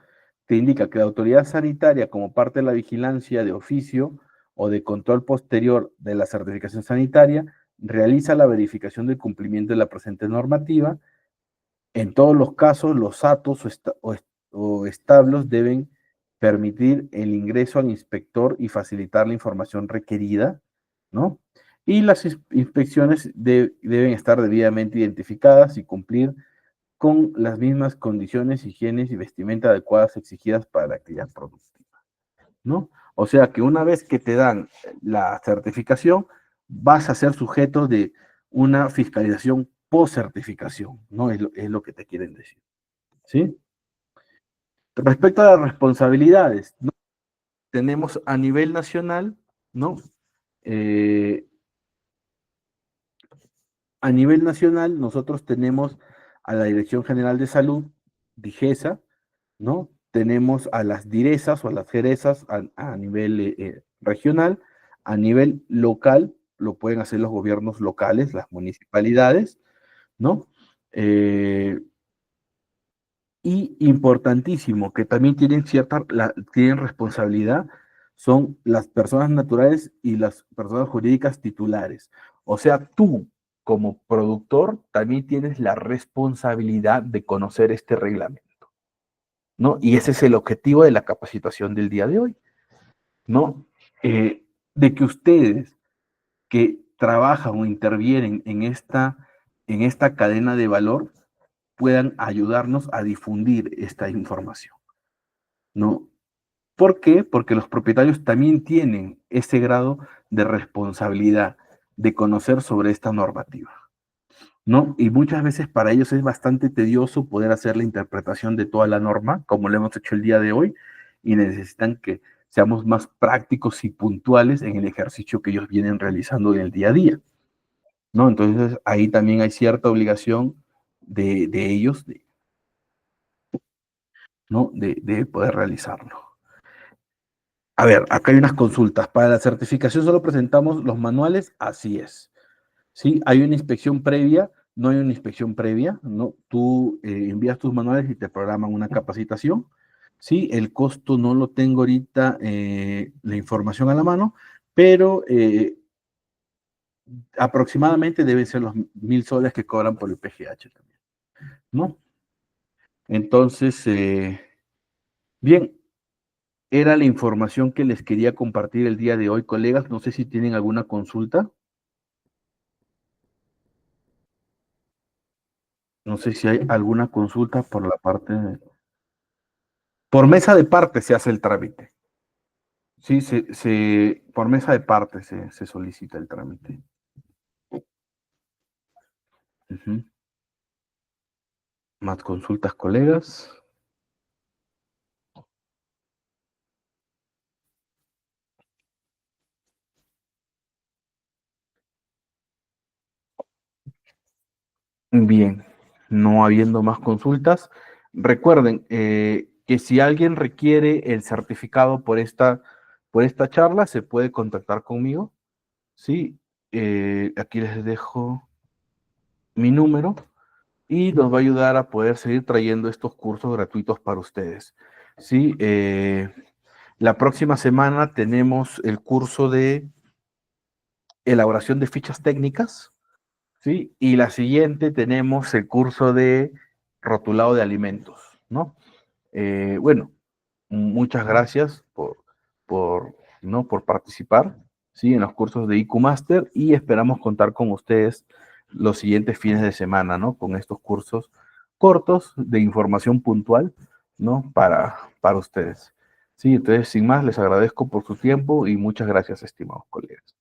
Te indica que la autoridad sanitaria, como parte de la vigilancia de oficio o de control posterior de la certificación sanitaria, realiza la verificación del cumplimiento de la presente normativa. En todos los casos, los atos o establos deben permitir el ingreso al inspector y facilitar la información requerida, ¿no? Y las inspecciones deben estar debidamente identificadas y cumplir con las mismas condiciones, higienes y vestimenta adecuadas exigidas para la actividad productiva, ¿no? O sea que una vez que te dan la certificación, vas a ser sujeto de una fiscalización post certificación, ¿no? Es lo que te quieren decir, ¿sí? Respecto a las responsabilidades, ¿no? Tenemos a nivel nacional, ¿no? Eh, a nivel nacional, nosotros tenemos a la Dirección General de Salud, DIGESA, ¿no? Tenemos a las direzas o a las jerezas a nivel regional, a nivel local, lo pueden hacer los gobiernos locales, las municipalidades, ¿no? Eh, y importantísimo, que también tienen responsabilidad, son las personas naturales y las personas jurídicas titulares. O sea, tú como productor también tienes la responsabilidad de conocer este reglamento, ¿no? Y ese es el objetivo de la capacitación del día de hoy, ¿no? De que ustedes que trabajan o intervienen en esta cadena de valor puedan ayudarnos a difundir esta información, ¿no? ¿Por qué? Porque los propietarios también tienen ese grado de responsabilidad de conocer sobre esta normativa, ¿no? Y muchas veces para ellos es bastante tedioso poder hacer la interpretación de toda la norma, como lo hemos hecho el día de hoy, y necesitan que seamos más prácticos y puntuales en el ejercicio que ellos vienen realizando en el día a día, ¿no? Entonces ahí también hay cierta obligación de ellos, ¿no? De poder realizarlo. A ver, acá hay unas consultas. Para la certificación solo presentamos los manuales, así es. Sí, hay una inspección previa, no hay una inspección previa, ¿no? Tú envías tus manuales y te programan una capacitación. Sí, el costo no lo tengo ahorita, la información a la mano, pero aproximadamente deben ser los 1.000 soles que cobran por el PGH también, ¿no? Entonces, bien, era la información que les quería compartir el día de hoy, colegas. No sé si tienen alguna consulta. No sé si hay alguna consulta por la parte de... Por mesa de parte se hace el trámite. Sí, por mesa de parte se solicita el trámite. Ujú. Más consultas, colegas. Bien, no habiendo más consultas, recuerden que si alguien requiere el certificado por esta charla, se puede contactar conmigo. Sí, aquí les dejo mi número y nos va a ayudar a poder seguir trayendo estos cursos gratuitos para ustedes. Sí, la próxima semana tenemos el curso de elaboración de fichas técnicas, ¿sí? Y la siguiente tenemos el curso de rotulado de alimentos, ¿no? Bueno, muchas gracias por, ¿no? por participar, ¿sí? En los cursos de IQ Master y esperamos contar con ustedes los siguientes fines de semana, ¿no? Con estos cursos cortos de información puntual, ¿no? Para ustedes. Sí, entonces, sin más, les agradezco por su tiempo y muchas gracias, estimados colegas.